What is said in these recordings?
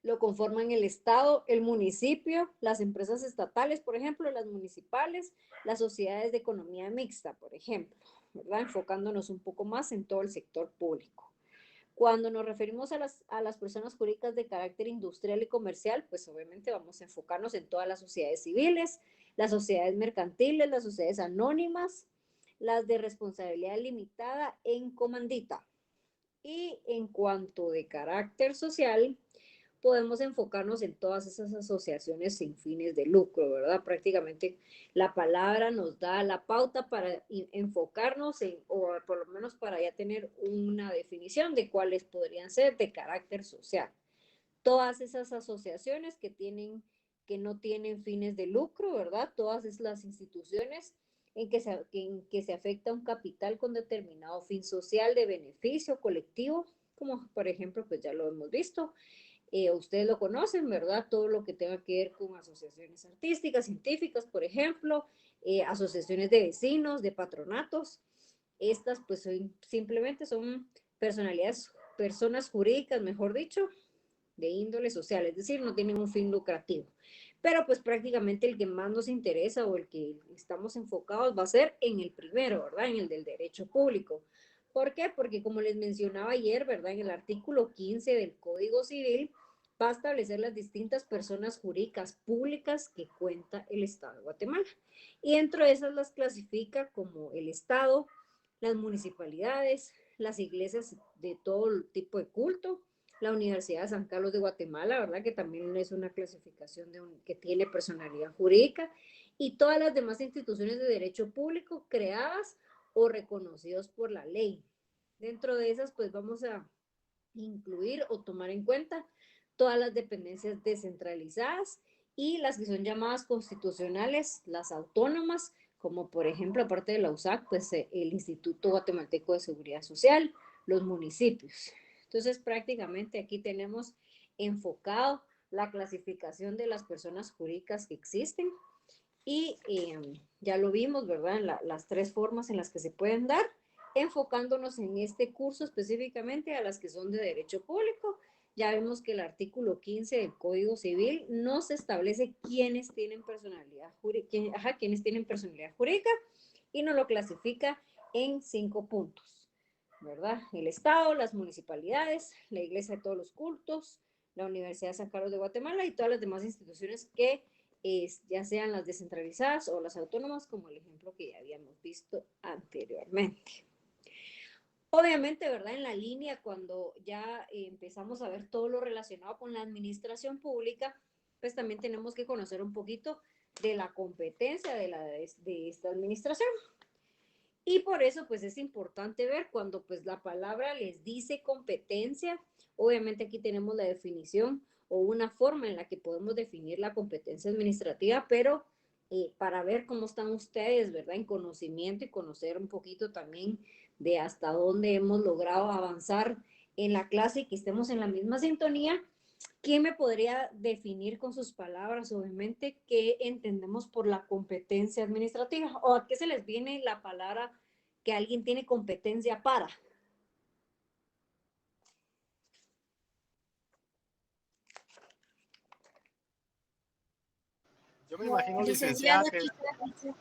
Lo conforman el Estado, el municipio, las empresas estatales, por ejemplo, las municipales, las sociedades de economía mixta, por ejemplo, ¿verdad? Enfocándonos un poco más en todo el sector público. Cuando nos referimos a las personas jurídicas de carácter industrial y comercial, pues obviamente vamos a enfocarnos en todas las sociedades civiles, las sociedades mercantiles, las sociedades anónimas, las de responsabilidad limitada en comandita. Y en cuanto de carácter social, podemos enfocarnos en todas esas asociaciones sin fines de lucro, ¿verdad? Prácticamente la palabra nos da la pauta para enfocarnos en, o por lo menos para ya tener una definición de cuáles podrían ser de carácter social. Todas esas asociaciones que no tienen fines de lucro, ¿verdad? Todas las instituciones en que se afecta un capital con determinado fin social de beneficio colectivo, como por ejemplo, pues ya lo hemos visto, ustedes lo conocen, ¿verdad? Todo lo que tenga que ver con asociaciones artísticas, científicas, por ejemplo, asociaciones de vecinos, de patronatos. Estas pues simplemente son personas jurídicas, mejor dicho, de índole social, es decir, no tienen un fin lucrativo. Pero pues prácticamente el que más nos interesa o el que estamos enfocados va a ser en el primero, ¿verdad? En el del derecho público. ¿Por qué? Porque como les mencionaba ayer, ¿verdad? En el artículo 15 del Código Civil va a establecer las distintas personas jurídicas públicas que cuenta el Estado de Guatemala. Y dentro de esas las clasifica como el Estado, las municipalidades, las iglesias de todo tipo de culto, la Universidad de San Carlos de Guatemala, ¿verdad? Que también es una clasificación que tiene personalidad jurídica, y todas las demás instituciones de derecho público creadas o reconocidos por la ley. Dentro de esas, pues vamos a incluir o tomar en cuenta todas las dependencias descentralizadas y las que son llamadas constitucionales, las autónomas, como por ejemplo, aparte de la USAC, pues el Instituto Guatemalteco de Seguridad Social, los municipios. Entonces, prácticamente aquí tenemos enfocado la clasificación de las personas jurídicas que existen y ya lo vimos, ¿verdad? En las tres formas en las que se pueden dar, enfocándonos en este curso específicamente a las que son de derecho público. Ya vemos que el artículo 15 del Código Civil nos establece quiénes tienen personalidad jurídica, quiénes tienen personalidad jurídica y nos lo clasifica en 5 puntos, ¿verdad? El Estado, las municipalidades, la Iglesia de todos los cultos, la Universidad de San Carlos de Guatemala y todas las demás instituciones que ya sean las descentralizadas o las autónomas, como el ejemplo que ya habíamos visto anteriormente. Obviamente, ¿verdad? En la línea, cuando ya empezamos a ver todo lo relacionado con la administración pública, pues también tenemos que conocer un poquito de la competencia de esta administración. Y por eso, pues es importante ver cuando pues la palabra les dice competencia, obviamente aquí tenemos la definición o una forma en la que podemos definir la competencia administrativa, pero para ver cómo están ustedes, ¿verdad? En conocimiento y conocer un poquito también de hasta dónde hemos logrado avanzar en la clase y que estemos en la misma sintonía. ¿Quién me podría definir con sus palabras, obviamente, qué entendemos por la competencia administrativa? ¿O a qué se les viene la palabra que alguien tiene competencia para? Yo me imagino, licenciada, Licenciada, que quizás.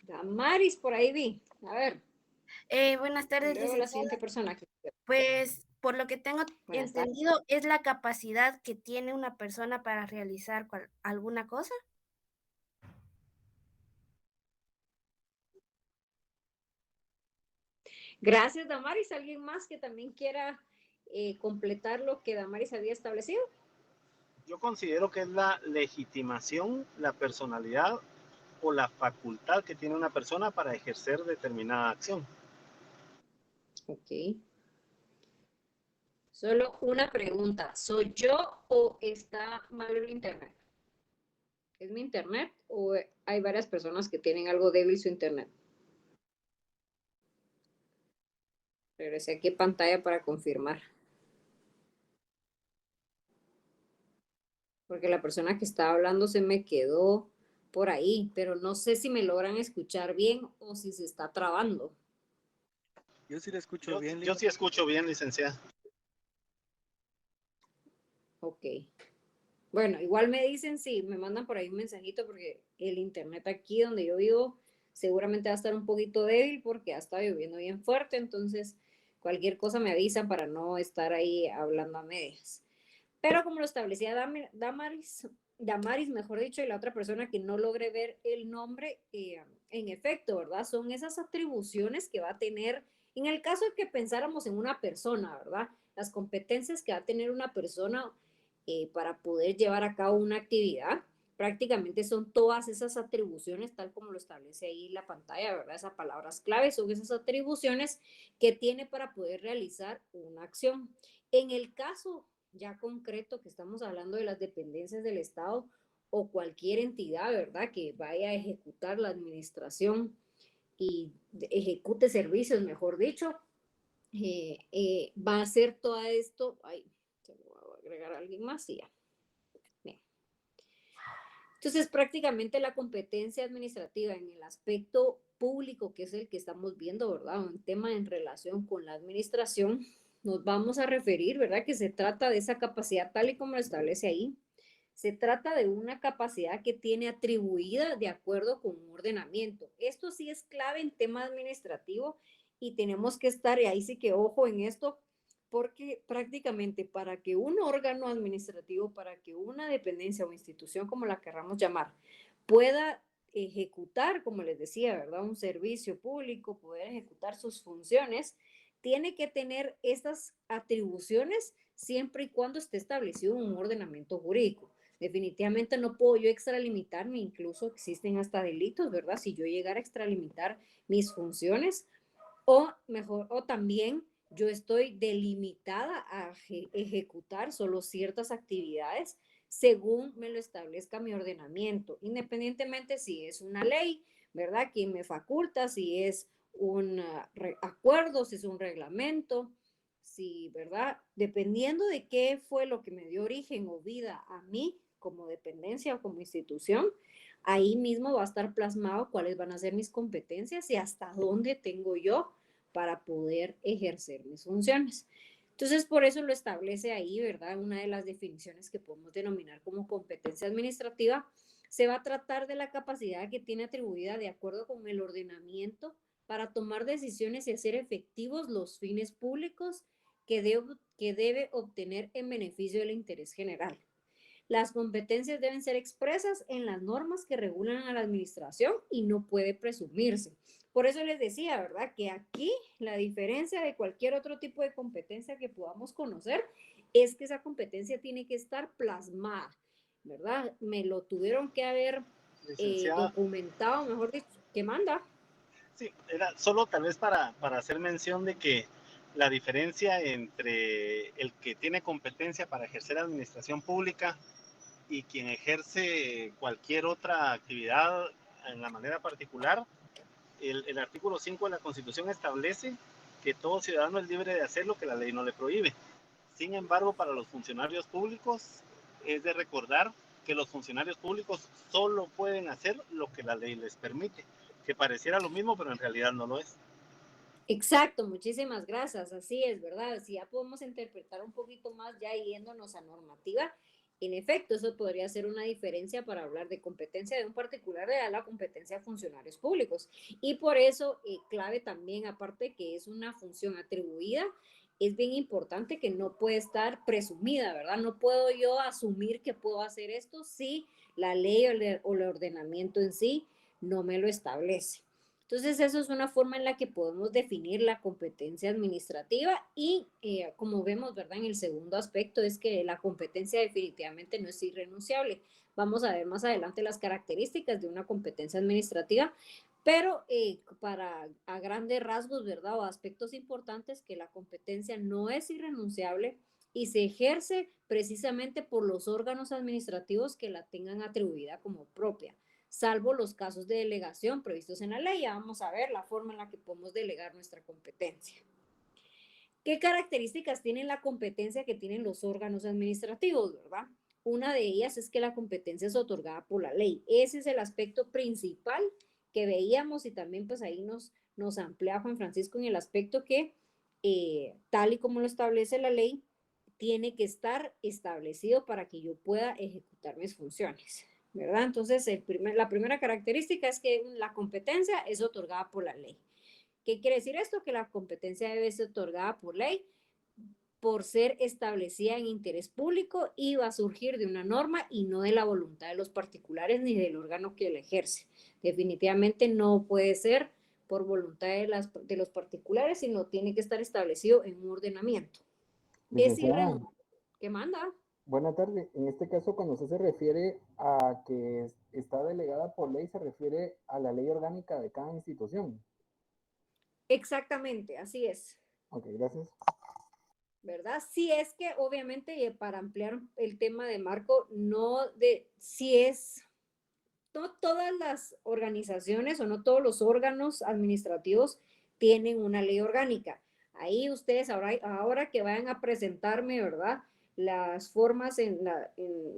Damaris, por ahí vi. A ver. Buenas Y tardes, luego la licenciada. siguiente persona. Pues por lo que tengo Buenas tardes. entendido, es la capacidad que tiene una persona para realizar alguna cosa. Gracias, Damaris. ¿Alguien más que también quiera completar lo que Damaris había establecido? yo considero que es la legitimación, la personalidad o la facultad que tiene una persona para ejercer determinada acción. Ok. Solo una pregunta. ¿Soy yo o está mal el internet? ¿Es mi internet o hay varias personas que tienen algo débil su internet? Regresé aquí a pantalla para confirmar. Porque la persona que estaba hablando se me quedó por ahí, pero no sé si me logran escuchar bien o si se está trabando. Yo sí le escucho bien. Yo sí escucho bien, licenciada. Ok. Bueno, igual me dicen si me mandan por ahí un mensajito porque el internet aquí donde yo vivo seguramente va a estar un poquito débil porque ha estado lloviendo bien fuerte, entonces cualquier cosa me avisan para no estar ahí hablando a medias. Pero como lo establecía Damaris, mejor dicho, y la otra persona que no logre ver el nombre, en efecto, ¿verdad? Son esas atribuciones que va a tener, en el caso de que pensáramos en una persona, ¿verdad? Las competencias que va a tener una persona para poder llevar a cabo una actividad, prácticamente son todas esas atribuciones, tal como lo establece ahí la pantalla, ¿verdad? Esas palabras clave son esas atribuciones que tiene para poder realizar una acción. En el caso ya concreto que estamos hablando de las dependencias del Estado o cualquier entidad, ¿verdad? Que vaya a ejecutar la administración y ejecute servicios, mejor dicho, va a hacer todo esto, ay, se lo voy a agregar a alguien más y ya. Bien. Entonces, prácticamente la competencia administrativa en el aspecto público, que es el que estamos viendo, ¿verdad? Un tema en relación con la administración, nos vamos a referir, ¿verdad? Que se trata de esa capacidad tal y como lo establece ahí. Se trata de una capacidad que tiene atribuida de acuerdo con un ordenamiento. Esto sí es clave en tema administrativo y tenemos que estar, y ahí sí que ojo en esto, porque prácticamente para que un órgano administrativo, para que una dependencia o institución, como la querramos llamar, pueda ejecutar, como les decía, ¿verdad? Un servicio público, poder ejecutar sus funciones, tiene que tener estas atribuciones siempre y cuando esté establecido un ordenamiento jurídico. Definitivamente no puedo yo extralimitarme, incluso existen hasta delitos, ¿verdad? Si yo llegara a extralimitar mis funciones, o mejor, o también yo estoy delimitada a ejecutar solo ciertas actividades según me lo establezca mi ordenamiento, independientemente si es una ley, ¿verdad? Quien me faculta, si es un acuerdo, si es un reglamento, si, ¿verdad? Dependiendo de qué fue lo que me dio origen o vida a mí como dependencia o como institución, ahí mismo va a estar plasmado cuáles van a ser mis competencias y hasta dónde tengo yo para poder ejercer mis funciones. Entonces, por eso lo establece ahí, ¿verdad? Una de las definiciones que podemos denominar como competencia administrativa, se va a tratar de la capacidad que tiene atribuida de acuerdo con el ordenamiento para tomar decisiones y hacer efectivos los fines públicos que debe obtener en beneficio del interés general. Las competencias deben ser expresas en las normas que regulan a la administración y no puede presumirse. Por eso les decía, ¿verdad? Que aquí la diferencia de cualquier otro tipo de competencia que podamos conocer es que esa competencia tiene que estar plasmada, ¿verdad? Me lo tuvieron que haber documentado, mejor dicho, ¿qué manda? Sí, era solo tal vez para hacer mención de que la diferencia entre el que tiene competencia para ejercer administración pública y quien ejerce cualquier otra actividad en la manera particular, el artículo 5 de la Constitución establece que todo ciudadano es libre de hacer lo que la ley no le prohíbe. Sin embargo, para los funcionarios públicos es de recordar que los funcionarios públicos solo pueden hacer lo que la ley les permite, que pareciera lo mismo, pero en realidad no lo es. Exacto, muchísimas gracias. Así es, ¿verdad? Si ya podemos interpretar un poquito más ya yéndonos a normativa, en efecto, eso podría ser una diferencia para hablar de competencia de un particular de la competencia de funcionarios públicos. Y por eso, clave también, aparte que es una función atribuida, es bien importante que no puede estar presumida, ¿verdad? No puedo yo asumir que puedo hacer esto si la ley o el ordenamiento en sí no me lo establece. Entonces, eso es una forma en la que podemos definir la competencia administrativa y como vemos, ¿verdad? En el segundo aspecto es que la competencia definitivamente no es irrenunciable. Vamos a ver más adelante las características de una competencia administrativa, pero para a grandes rasgos, ¿verdad? O aspectos importantes que la competencia no es irrenunciable y se ejerce precisamente por los órganos administrativos que la tengan atribuida como propia, salvo los casos de delegación previstos en la ley. Ya vamos a ver la forma en la que podemos delegar nuestra competencia. ¿Qué características tiene la competencia que tienen los órganos administrativos, verdad? Una de ellas es que la competencia es otorgada por la ley. Ese es el aspecto principal que veíamos y también pues ahí nos nos amplía Juan Francisco en el aspecto que, tal y como lo establece la ley, tiene que estar establecido para que yo pueda ejecutar mis funciones, ¿verdad? Entonces, la primera característica es que la competencia es otorgada por la ley. ¿Qué quiere decir esto? Que la competencia debe ser otorgada por ley, por ser establecida en interés público y va a surgir de una norma y no de la voluntad de los particulares ni del órgano que la ejerce. Definitivamente no puede ser por voluntad de los particulares, sino tiene que estar establecido en un ordenamiento. Es Licenciada, irrenunciable. ¿Qué manda? buena tarde. En este caso, cuando usted se refiere a que está delegada por ley, se refiere a la ley orgánica de cada institución. Exactamente, así es. Ok, gracias. ¿Verdad? Sí es que obviamente para ampliar el tema de Marco, si es, no todas las organizaciones o no todos los órganos administrativos tienen una ley orgánica. Ahí ustedes ahora que vayan a presentarme, ¿verdad? Las formas en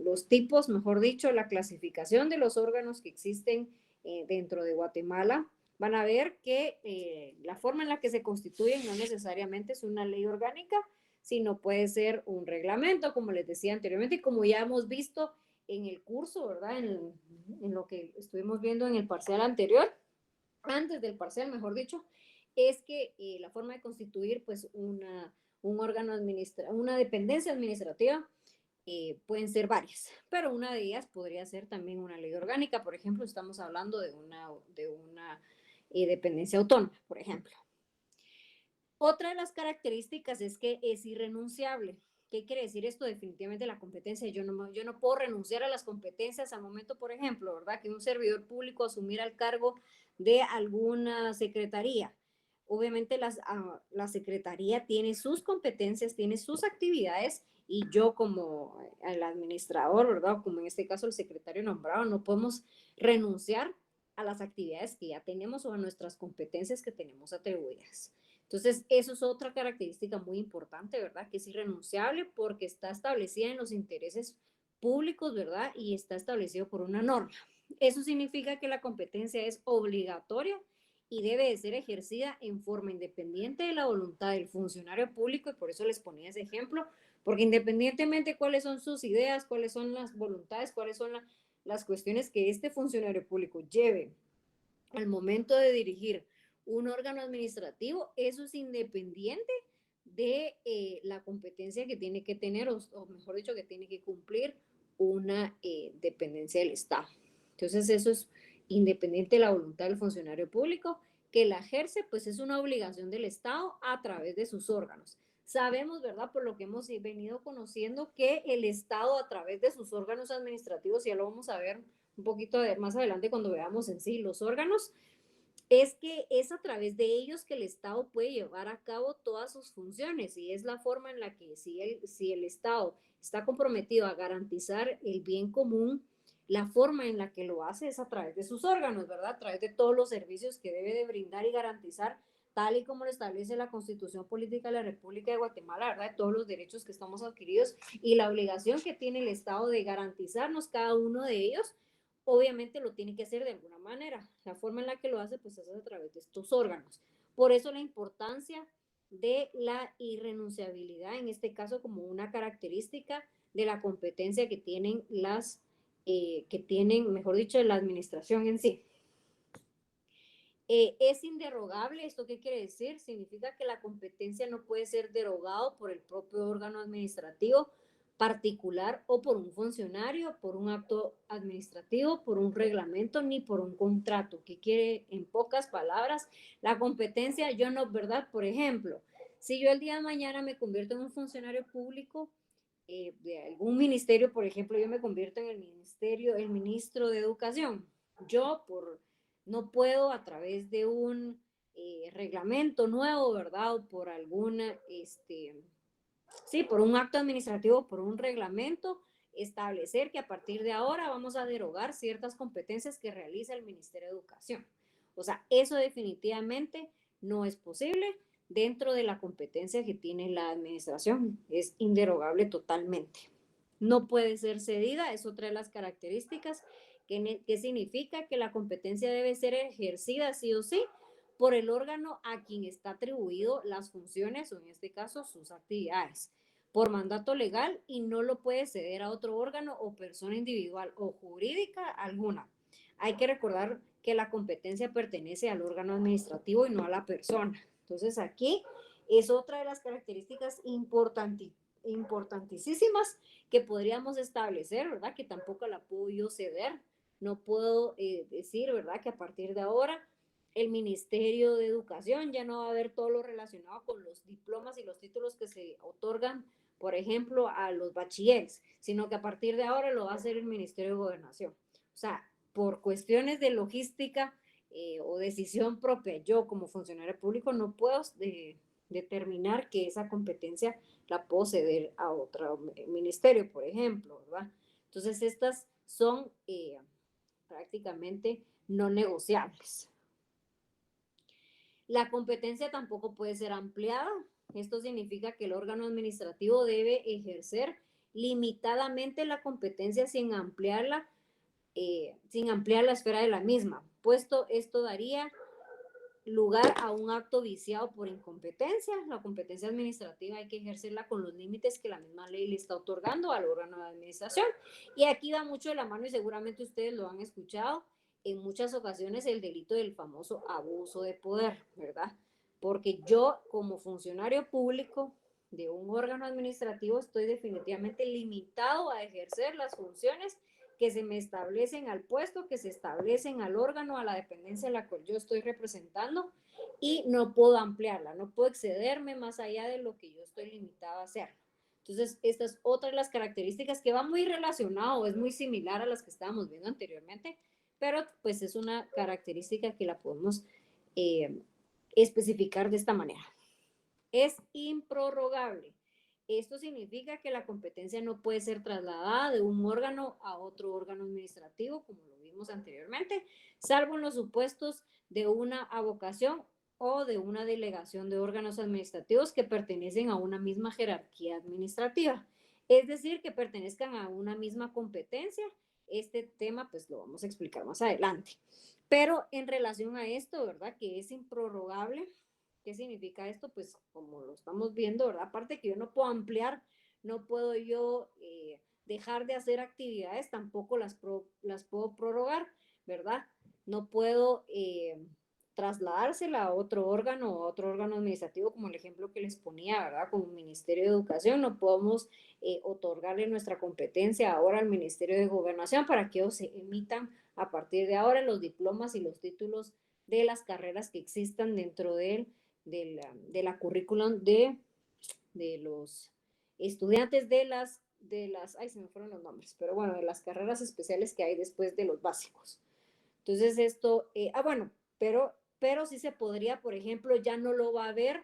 los tipos, mejor dicho, la clasificación de los órganos que existen dentro de Guatemala, van a ver que la forma en la que se constituyen no necesariamente es una ley orgánica, sino puede ser un reglamento, como les decía anteriormente, y como ya hemos visto en el curso, ¿verdad? En lo que estuvimos viendo en el parcial anterior, antes del parcial, mejor dicho, es que la forma de constituir pues un órgano una dependencia administrativa pueden ser varias, pero una de ellas podría ser también una ley orgánica. Por ejemplo, estamos hablando de una dependencia autónoma, por ejemplo. Otra de las características es que es irrenunciable. ¿Qué quiere decir esto? Definitivamente la competencia. Yo no puedo renunciar a las competencias al momento, por ejemplo, ¿verdad? Que un servidor público asumiera el cargo de alguna secretaría. Obviamente la secretaría tiene sus competencias, tiene sus actividades y yo como el administrador, ¿verdad? Como en este caso el secretario nombrado, no podemos renunciar a las actividades que ya tenemos o a nuestras competencias que tenemos atribuidas. Entonces, eso es otra característica muy importante, ¿verdad? Que es irrenunciable porque está establecida en los intereses públicos, ¿verdad? Y está establecido por una norma. Eso significa que la competencia es obligatoria y debe de ser ejercida en forma independiente de la voluntad del funcionario público, y por eso les ponía ese ejemplo, porque independientemente de cuáles son sus ideas, cuáles son las voluntades, cuáles son las cuestiones que este funcionario público lleve al momento de dirigir un órgano administrativo, eso es independiente de la competencia que tiene que tener, o mejor dicho, que tiene que cumplir una dependencia del Estado. Entonces, eso es independiente de la voluntad del funcionario público, que la ejerce, pues es una obligación del Estado a través de sus órganos. Sabemos, ¿verdad? Por lo que hemos venido conociendo, que el Estado a través de sus órganos administrativos, ya lo vamos a ver un poquito más adelante cuando veamos en sí los órganos, es que es a través de ellos que el Estado puede llevar a cabo todas sus funciones, y es la forma en la que si el Estado está comprometido a garantizar el bien común, la forma en la que lo hace es a través de sus órganos, ¿verdad? A través de todos los servicios que debe de brindar y garantizar, tal y como lo establece la Constitución Política de la República de Guatemala, ¿verdad? De todos los derechos que estamos adquiridos y la obligación que tiene el Estado de garantizarnos cada uno de ellos. Obviamente lo tiene que hacer de alguna manera. La forma en la que lo hace, pues es a través de estos órganos. Por eso la importancia de la irrenunciabilidad, en este caso como una característica de la competencia que tienen, mejor dicho, la administración en sí. Es inderogable. ¿Esto qué quiere decir? Significa que la competencia no puede ser derogado por el propio órgano administrativo particular o por un funcionario, por un acto administrativo, por un reglamento, ni por un contrato. ¿Qué quiere? En pocas palabras, la competencia, yo no, ¿verdad? Por ejemplo, si yo el día de mañana me convierto en un funcionario público de algún ministerio, por ejemplo, yo me convierto en el ministro de Educación. No puedo a través de un reglamento nuevo, ¿verdad? O por alguna, por un acto administrativo, por un reglamento, establecer que a partir de ahora vamos a derogar ciertas competencias que realiza el Ministerio de Educación. O sea, eso definitivamente no es posible dentro de la competencia que tiene la administración. Es inderogable totalmente. No puede ser cedida, es otra de las características que significa que la competencia debe ser ejercida sí o sí por el órgano a quien está atribuido las funciones o en este caso sus actividades por mandato legal y no lo puede ceder a otro órgano o persona individual o jurídica alguna. Hay que recordar que la competencia pertenece al órgano administrativo y no a la persona. Entonces aquí es otra de las características importantísimas que podríamos establecer, ¿verdad? Que tampoco la puedo yo ceder. No puedo decir, ¿verdad? Que a partir de ahora el Ministerio de Educación ya no va a ver todo lo relacionado con los diplomas y los títulos que se otorgan, por ejemplo, a los bachilleres, sino que a partir de ahora lo va a hacer el Ministerio de Gobernación. O sea, por cuestiones de logística o decisión propia, yo como funcionario público no puedo determinar que esa competencia la puedo ceder a otro ministerio, por ejemplo, ¿verdad? Entonces, estas son prácticamente no negociables. La competencia tampoco puede ser ampliada. Esto significa que el órgano administrativo debe ejercer limitadamente la competencia sin ampliar la esfera de la misma, puesto esto daría lugar a un acto viciado por incompetencia. La competencia administrativa hay que ejercerla con los límites que la misma ley le está otorgando al órgano de administración. Y aquí va mucho de la mano y seguramente ustedes lo han escuchado en muchas ocasiones, el delito del famoso abuso de poder, ¿verdad? Porque yo como funcionario público de un órgano administrativo estoy definitivamente limitado a ejercer las funciones que se me establecen al puesto, que se establecen al órgano, a la dependencia en la cual yo estoy representando y no puedo ampliarla, no puedo excederme más allá de lo que yo estoy limitado a hacer. Entonces, esta es otra de las características que va muy relacionado, es muy similar a las que estábamos viendo anteriormente, pero pues es una característica que la podemos especificar de esta manera. Es improrrogable. Esto significa que la competencia no puede ser trasladada de un órgano a otro órgano administrativo, como lo vimos anteriormente, salvo en los supuestos de una avocación o de una delegación de órganos administrativos que pertenecen a una misma jerarquía administrativa, es decir, que pertenezcan a una misma competencia. Este tema pues lo vamos a explicar más adelante. Pero en relación a esto, ¿verdad? Que es improrrogable. ¿Qué significa esto? Pues como lo estamos viendo, ¿verdad? Aparte que yo no puedo ampliar, no puedo yo dejar de hacer actividades, tampoco las puedo prorrogar, ¿verdad? No puedo trasladársela a otro órgano o a otro órgano administrativo, como el ejemplo que les ponía, ¿verdad? Como Ministerio de Educación, no podemos otorgarle nuestra competencia ahora al Ministerio de Gobernación para que ellos se emitan a partir de ahora los diplomas y los títulos de las carreras que existan dentro de la currículum de los estudiantes de las, ay, se me fueron los nombres, pero bueno, de las carreras especiales que hay después de los básicos. Entonces esto, bueno, pero sí se podría, por ejemplo, ya no lo va a ver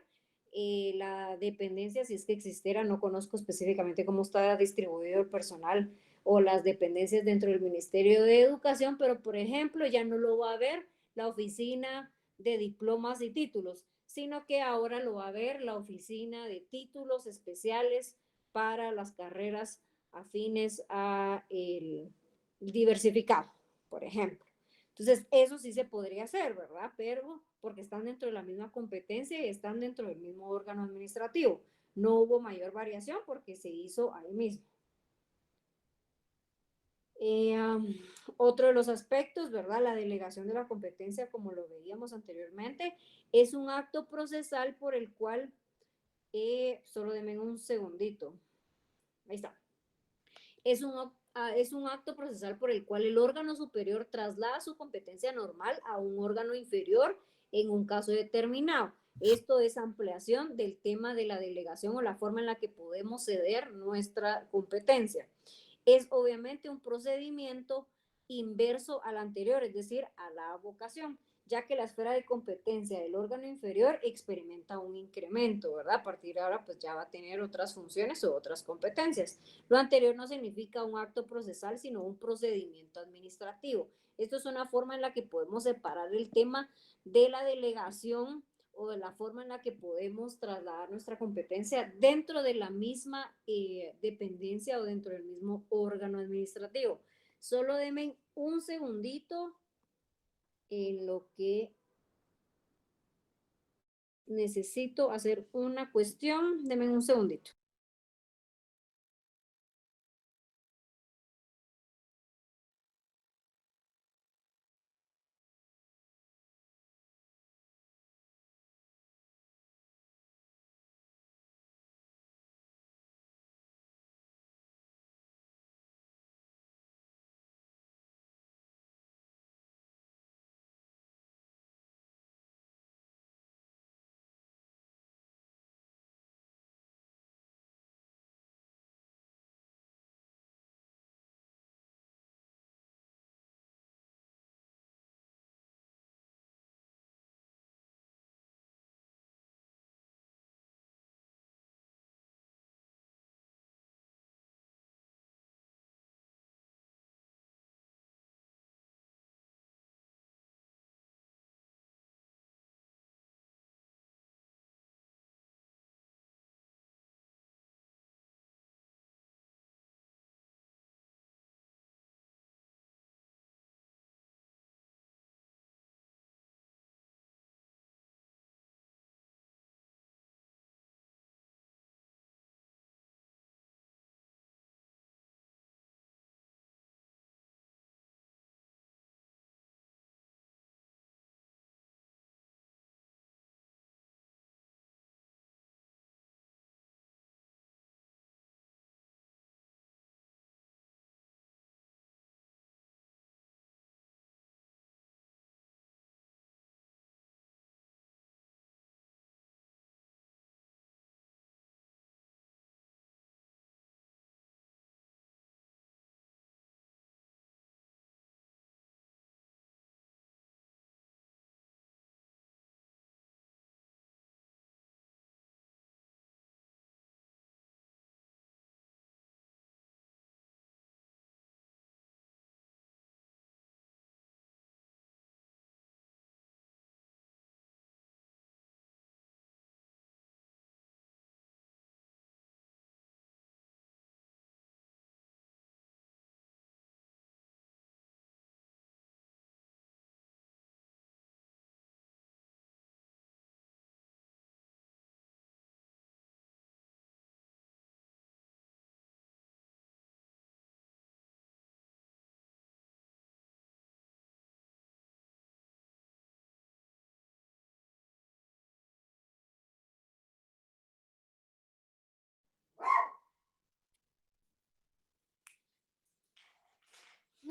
la dependencia, si es que existiera, no conozco específicamente cómo está distribuido el personal o las dependencias dentro del Ministerio de Educación, pero por ejemplo, ya no lo va a ver la oficina de diplomas y títulos, sino que ahora lo va a ver la oficina de títulos especiales para las carreras afines a el diversificado, por ejemplo. Entonces, eso sí se podría hacer, ¿verdad? Pero porque están dentro de la misma competencia y están dentro del mismo órgano administrativo. No hubo mayor variación porque se hizo ahí mismo. Otro de los aspectos, ¿verdad? La delegación de la competencia, como lo veíamos anteriormente, es un acto procesal por el cual, solo denme un segundito, ahí está, es un acto procesal por el cual el órgano superior traslada su competencia normal a un órgano inferior en un caso determinado. Esto es ampliación del tema de la delegación o la forma en la que podemos ceder nuestra competencia. Es obviamente un procedimiento inverso al anterior, es decir, a la avocación, ya que la esfera de competencia del órgano inferior experimenta un incremento, ¿verdad? A partir de ahora, pues ya va a tener otras funciones o otras competencias. Lo anterior no significa un acto procesal, sino un procedimiento administrativo. Esto es una forma en la que podemos separar el tema de la delegación o de la forma en la que podemos trasladar nuestra competencia dentro de la misma dependencia o dentro del mismo órgano administrativo. Solo denme un segundito en lo que necesito hacer una cuestión. Denme un segundito.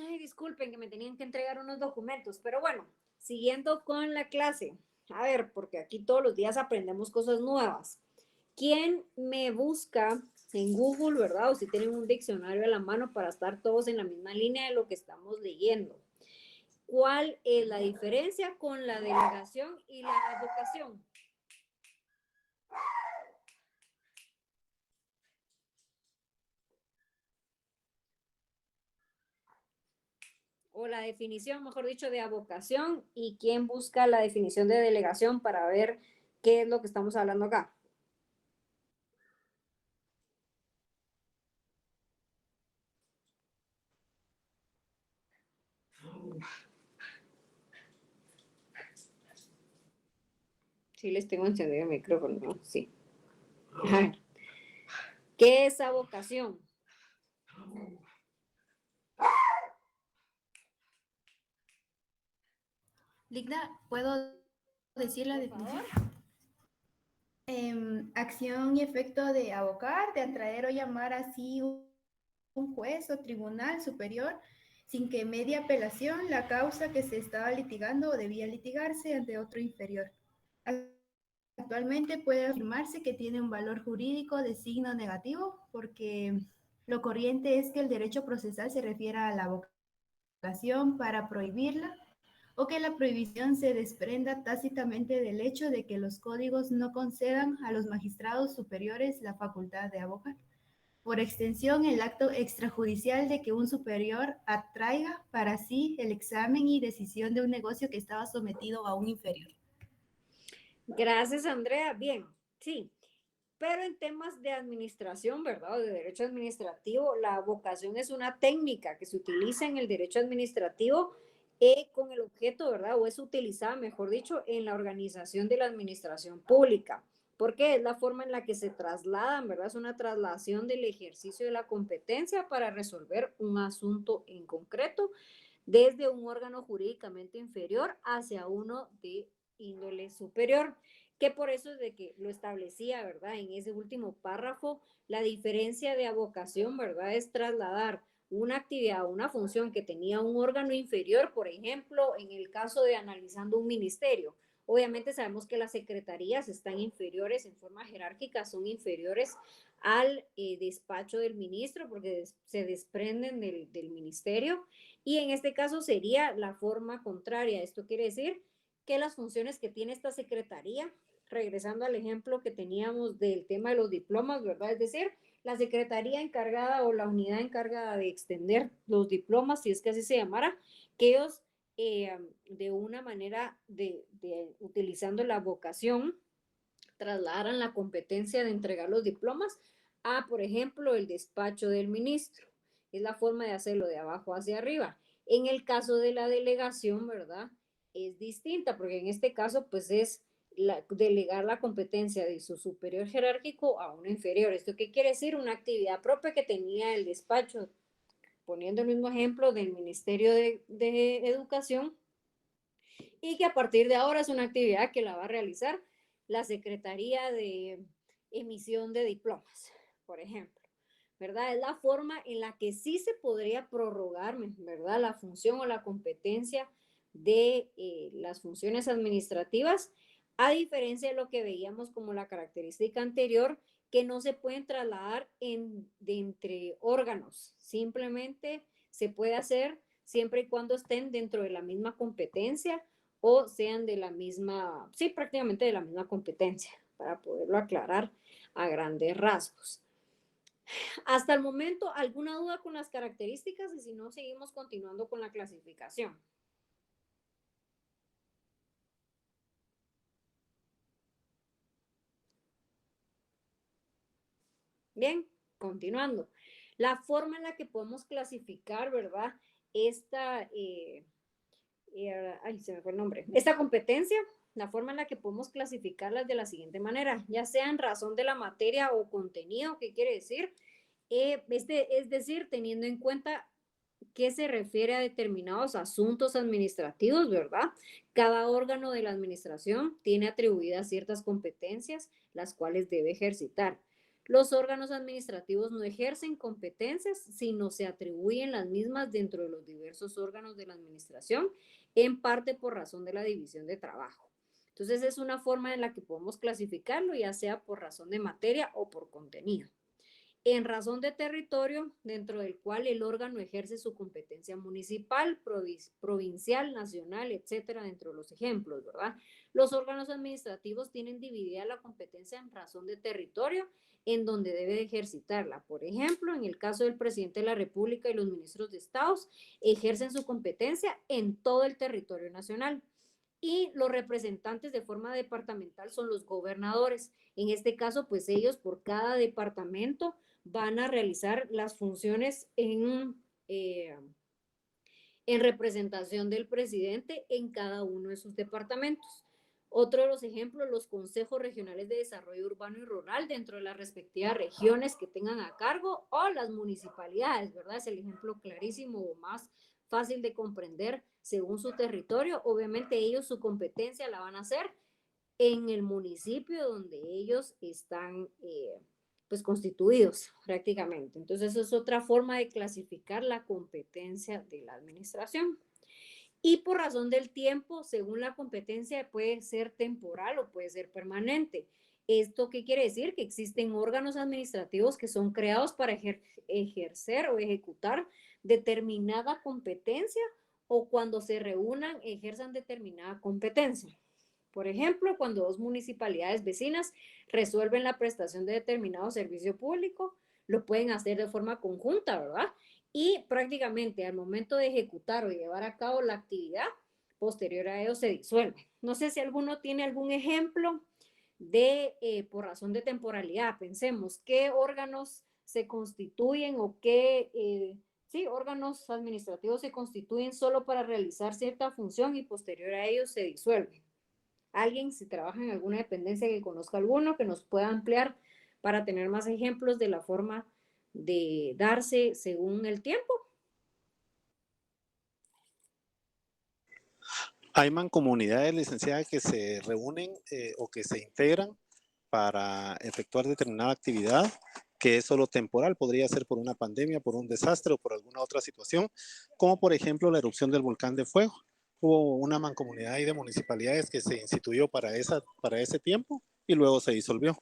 Ay, disculpen que me tenían que entregar unos documentos, pero bueno, siguiendo con la clase. A ver, porque aquí todos los días aprendemos cosas nuevas. ¿Quién me busca en Google, verdad? O si tienen un diccionario a la mano para estar todos en la misma línea de lo que estamos leyendo. ¿Cuál es la diferencia con la delegación y la advocación? O la definición, mejor dicho, de avocación, y quién busca la definición de delegación para ver qué es lo que estamos hablando acá. Sí, les tengo encendido el micrófono, ¿no? Sí. ¿Qué es avocación? Ligna, ¿puedo decir la Por definición? favor. Acción y efecto de abocar, de atraer o llamar así un juez o tribunal superior sin que medie apelación la causa que se estaba litigando o debía litigarse ante otro inferior. Actualmente puede afirmarse que tiene un valor jurídico de signo negativo porque lo corriente es que el derecho procesal se refiera a la avocación para prohibirla o que la prohibición se desprenda tácitamente del hecho de que los códigos no concedan a los magistrados superiores la facultad de abogar. Por extensión, el acto extrajudicial de que un superior atraiga para sí el examen y decisión de un negocio que estaba sometido a un inferior. Gracias, Andrea. Bien, sí. Pero en temas de administración, ¿verdad? De derecho administrativo, la avocación es una técnica que se utiliza en el derecho administrativo con el objeto, ¿verdad? O es utilizada, mejor dicho, en la organización de la administración pública, porque es la forma en la que se trasladan, ¿verdad? Es una traslación del ejercicio de la competencia para resolver un asunto en concreto desde un órgano jurídicamente inferior hacia uno de índole superior, que por eso es de que lo establecía, ¿verdad? En ese último párrafo, la diferencia de avocación, ¿verdad? Es trasladar una actividad o una función que tenía un órgano inferior, por ejemplo, en el caso de analizando un ministerio. Obviamente sabemos que las secretarías están inferiores en forma jerárquica, son inferiores al despacho del ministro porque se desprenden del ministerio, y en este caso sería la forma contraria. Esto quiere decir que las funciones que tiene esta secretaría, regresando al ejemplo que teníamos del tema de los diplomas, ¿verdad? Es decir, la secretaría encargada o la unidad encargada de extender los diplomas, si es que así se llamara, que ellos de una manera utilizando la vocación, trasladaran la competencia de entregar los diplomas a, por ejemplo, el despacho del ministro. Es la forma de hacerlo de abajo hacia arriba. En el caso de la delegación, ¿verdad? Es distinta, porque en este caso, pues es delegar la competencia de su superior jerárquico a un inferior. ¿Esto qué quiere decir? Una actividad propia que tenía el despacho, poniendo el mismo ejemplo del Ministerio de Educación, y que a partir de ahora es una actividad que la va a realizar la Secretaría de Emisión de Diplomas, por ejemplo, ¿verdad? Es la forma en la que sí se podría prorrogar, ¿verdad? La función o la competencia de las funciones administrativas, a diferencia de lo que veíamos como la característica anterior, que no se pueden trasladar de entre órganos, simplemente se puede hacer siempre y cuando estén dentro de la misma competencia o sean de la misma, sí, prácticamente de la misma competencia, para poderlo aclarar a grandes rasgos. Hasta el momento, ¿alguna duda con las características? Y si no, seguimos continuando con la clasificación. Bien, continuando. La forma en la que podemos clasificar, ¿verdad? Esta, ay, se me fue el nombre. Esta competencia, la forma en la que podemos clasificarlas de la siguiente manera, ya sea en razón de la materia o contenido, ¿qué quiere decir? Es decir, teniendo en cuenta que se refiere a determinados asuntos administrativos, ¿verdad? Cada órgano de la administración tiene atribuidas ciertas competencias, las cuales debe ejercitar. Los órganos administrativos no ejercen competencias, sino se atribuyen las mismas dentro de los diversos órganos de la administración, en parte por razón de la división de trabajo. Entonces, es una forma en la que podemos clasificarlo, ya sea por razón de materia o por contenido. En razón de territorio, dentro del cual el órgano ejerce su competencia municipal, provincial, nacional, etcétera, dentro de los ejemplos, ¿verdad? Los órganos administrativos tienen dividida la competencia en razón de territorio en donde debe ejercitarla. Por ejemplo, en el caso del presidente de la República y los ministros de Estados, ejercen su competencia en todo el territorio nacional. Y los representantes de forma departamental son los gobernadores. En este caso, pues ellos por cada departamento van a realizar las funciones en representación del presidente en cada uno de sus departamentos. Otro de los ejemplos, los consejos regionales de desarrollo urbano y rural dentro de las respectivas regiones que tengan a cargo, o las municipalidades, ¿verdad? Es el ejemplo clarísimo o más fácil de comprender según su territorio. Obviamente ellos su competencia la van a hacer en el municipio donde ellos están pues constituidos prácticamente. Entonces, eso es otra forma de clasificar la competencia de la administración. Y por razón del tiempo, según la competencia, puede ser temporal o puede ser permanente. ¿Esto qué quiere decir? Que existen órganos administrativos que son creados para ejercer o ejecutar determinada competencia, o cuando se reúnan ejerzan determinada competencia. Por ejemplo, cuando dos municipalidades vecinas resuelven la prestación de determinado servicio público, lo pueden hacer de forma conjunta, ¿verdad? Y prácticamente al momento de ejecutar o llevar a cabo la actividad, posterior a ello se disuelve. No sé si alguno tiene algún ejemplo de, por razón de temporalidad, pensemos, qué órganos se constituyen o qué Sí, órganos administrativos se constituyen solo para realizar cierta función y posterior a ello se disuelven. Alguien, si trabaja en alguna dependencia que conozca alguno, que nos pueda ampliar para tener más ejemplos de la forma de darse según el tiempo. Hay mancomunidades, licenciadas, que se reúnen o que se integran para efectuar determinada actividad que es solo temporal, podría ser por una pandemia, por un desastre o por alguna otra situación, como por ejemplo la erupción del volcán de fuego. Hubo una mancomunidad de municipalidades que se instituyó para ese tiempo y luego se disolvió.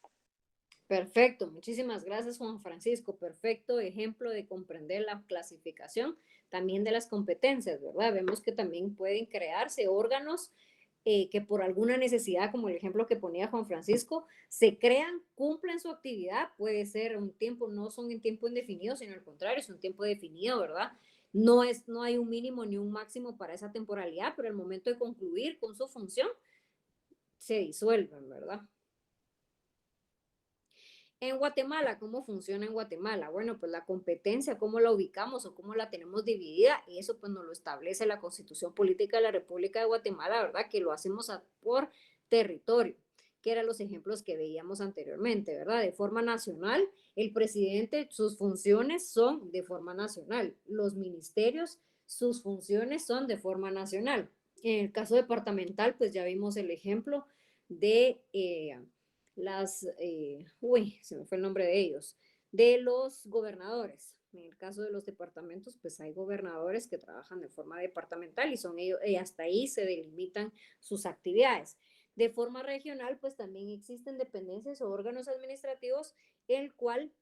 Perfecto, muchísimas gracias Juan Francisco. Perfecto ejemplo de comprender la clasificación también de las competencias, ¿verdad? Vemos que también pueden crearse órganos que por alguna necesidad, como el ejemplo que ponía Juan Francisco, se crean, cumplen su actividad, puede ser un tiempo, no son en tiempo indefinido, sino al contrario, es un tiempo definido, ¿verdad? No hay un mínimo ni un máximo para esa temporalidad, pero al momento de concluir con su función, se disuelven, ¿verdad? En Guatemala, ¿cómo funciona en Guatemala? Bueno, pues la competencia, ¿cómo la ubicamos o cómo la tenemos dividida? Y eso pues nos lo establece la Constitución Política de la República de Guatemala, ¿verdad? Que lo hacemos por territorio, que eran los ejemplos que veíamos anteriormente, ¿verdad? De forma nacional, el presidente, sus funciones son de forma nacional. Los ministerios, sus funciones son de forma nacional. En el caso departamental, pues ya vimos el ejemplo de se me fue el nombre de ellos, de los gobernadores. En el caso de los departamentos, pues hay gobernadores que trabajan de forma departamental y son ellos, y hasta ahí se delimitan sus actividades. De forma regional, pues también existen dependencias o órganos administrativos el cual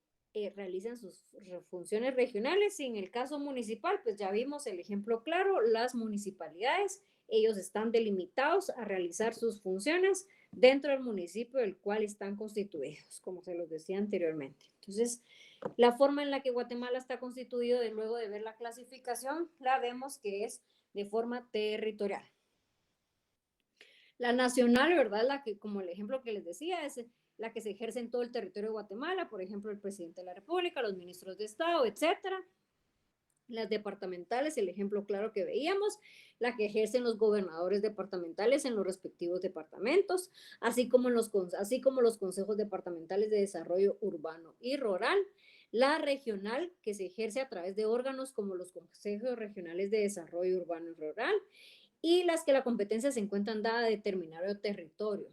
realizan sus funciones regionales y en el caso municipal, pues ya vimos el ejemplo claro, las municipalidades, ellos están delimitados a realizar sus funciones dentro del municipio del cual están constituidos, como se los decía anteriormente. Entonces, la forma en la que Guatemala está constituido, de luego de ver la clasificación, la vemos que es de forma territorial. La nacional, ¿verdad? La que, como el ejemplo que les decía, es la que se ejerce en todo el territorio de Guatemala, por ejemplo, el presidente de la República, los ministros de Estado, etcétera. Las departamentales, el ejemplo claro que veíamos, la que ejercen los gobernadores departamentales en los respectivos departamentos, así como los consejos departamentales de desarrollo urbano y rural, la regional, que se ejerce a través de órganos como los consejos regionales de desarrollo urbano y rural, y las que la competencia se encuentran dada a determinado territorio,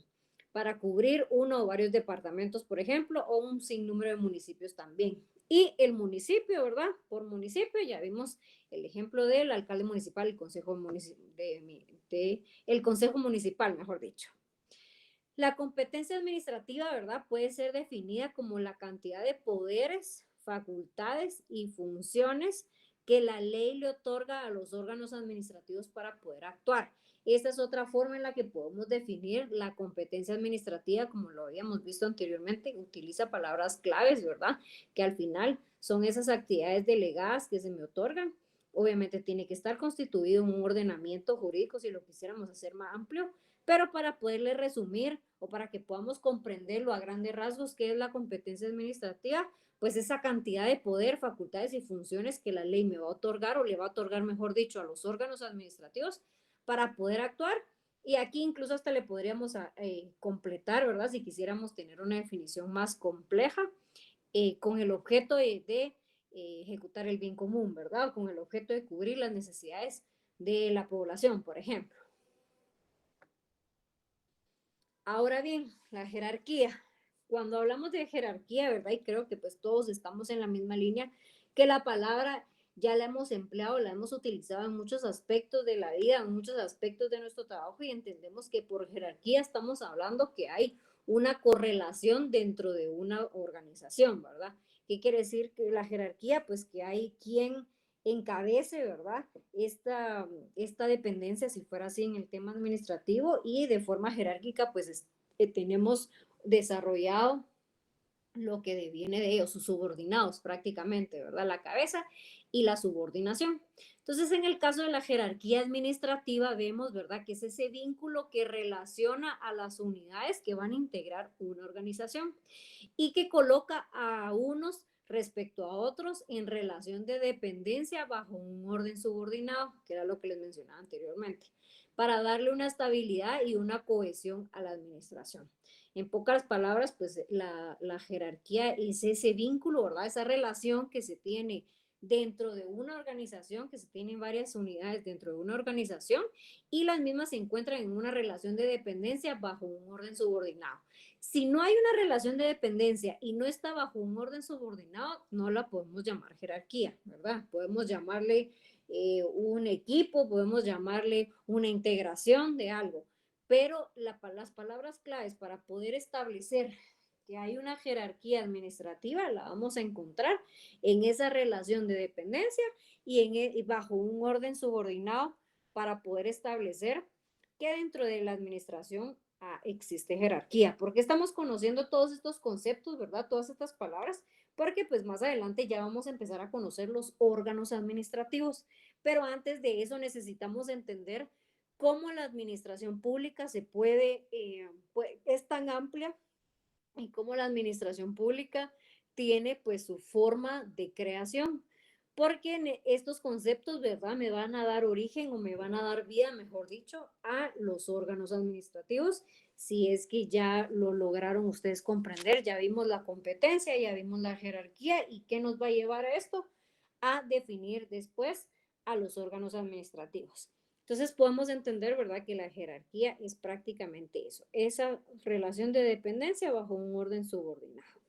para cubrir uno o varios departamentos, por ejemplo, o un sinnúmero de municipios también. Y el municipio, ¿verdad? Por municipio, ya vimos el ejemplo del alcalde municipal, el consejo municipal, mejor dicho. La competencia administrativa, ¿verdad? Puede ser definida como la cantidad de poderes, facultades y funciones que la ley le otorga a los órganos administrativos para poder actuar. Esta es otra forma en la que podemos definir la competencia administrativa, como lo habíamos visto anteriormente, utiliza palabras claves, ¿verdad? Que al final son esas actividades delegadas que se me otorgan. Obviamente tiene que estar constituido un ordenamiento jurídico si lo quisiéramos hacer más amplio, pero para poderle resumir o para que podamos comprenderlo a grandes rasgos qué es la competencia administrativa, pues esa cantidad de poder, facultades y funciones que la ley me va a otorgar o le va a otorgar, mejor dicho, a los órganos administrativos para poder actuar. Y aquí incluso hasta le podríamos completar, ¿verdad? Si quisiéramos tener una definición más compleja, con el objeto de ejecutar el bien común, ¿verdad? Con el objeto de cubrir las necesidades de la población, por ejemplo. Ahora bien, la jerarquía. Cuando hablamos de jerarquía, ¿verdad? Y creo que pues todos estamos en la misma línea, que la palabra ya la hemos empleado, la hemos utilizado en muchos aspectos de la vida, en muchos aspectos de nuestro trabajo y entendemos que por jerarquía estamos hablando que hay una correlación dentro de una organización, ¿verdad? ¿Qué quiere decir que la jerarquía? Pues que hay quien encabece, ¿verdad? Esta dependencia, si fuera así en el tema administrativo, y de forma jerárquica, pues tenemos desarrollado lo que deviene de ellos, sus subordinados prácticamente, ¿verdad? La cabeza y la subordinación. Entonces, en el caso de la jerarquía administrativa, vemos, ¿verdad?, que es ese vínculo que relaciona a las unidades que van a integrar una organización y que coloca a unos respecto a otros en relación de dependencia bajo un orden subordinado, que era lo que les mencionaba anteriormente, para darle una estabilidad y una cohesión a la administración. En pocas palabras, pues la jerarquía es ese vínculo, ¿verdad? Esa relación que se tiene dentro de una organización, que se tienen varias unidades dentro de una organización y las mismas se encuentran en una relación de dependencia bajo un orden subordinado. Si no hay una relación de dependencia y no está bajo un orden subordinado, no la podemos llamar jerarquía, ¿verdad? Podemos llamarle un equipo, podemos llamarle una integración de algo, pero las palabras claves para poder establecer que hay una jerarquía administrativa la vamos a encontrar en esa relación de dependencia y bajo un orden subordinado para poder establecer que dentro de la administración existe jerarquía. ¿Por qué estamos conociendo todos estos conceptos, verdad? Todas estas palabras, porque pues más adelante ya vamos a empezar a conocer los órganos administrativos, pero antes de eso necesitamos entender cómo la administración pública es tan amplia y cómo la administración pública tiene pues su forma de creación. Porque estos conceptos, ¿verdad? Me van a dar origen o me van a dar vida, mejor dicho, a los órganos administrativos, si es que ya lo lograron ustedes comprender, ya vimos la competencia, ya vimos la jerarquía y qué nos va a llevar a esto, a definir después a los órganos administrativos. Entonces podemos entender, ¿verdad?, que la jerarquía es prácticamente eso, esa relación de dependencia bajo un orden subordinado.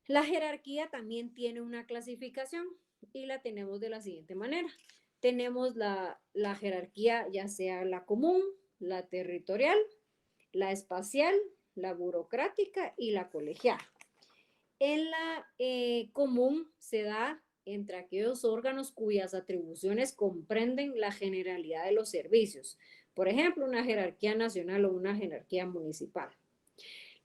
La jerarquía también tiene una clasificación y la tenemos de la siguiente manera. Tenemos la jerarquía ya sea la común, la territorial, la espacial, la burocrática y la colegiada. En la común se da entre aquellos órganos cuyas atribuciones comprenden la generalidad de los servicios. Por ejemplo, una jerarquía nacional o una jerarquía municipal.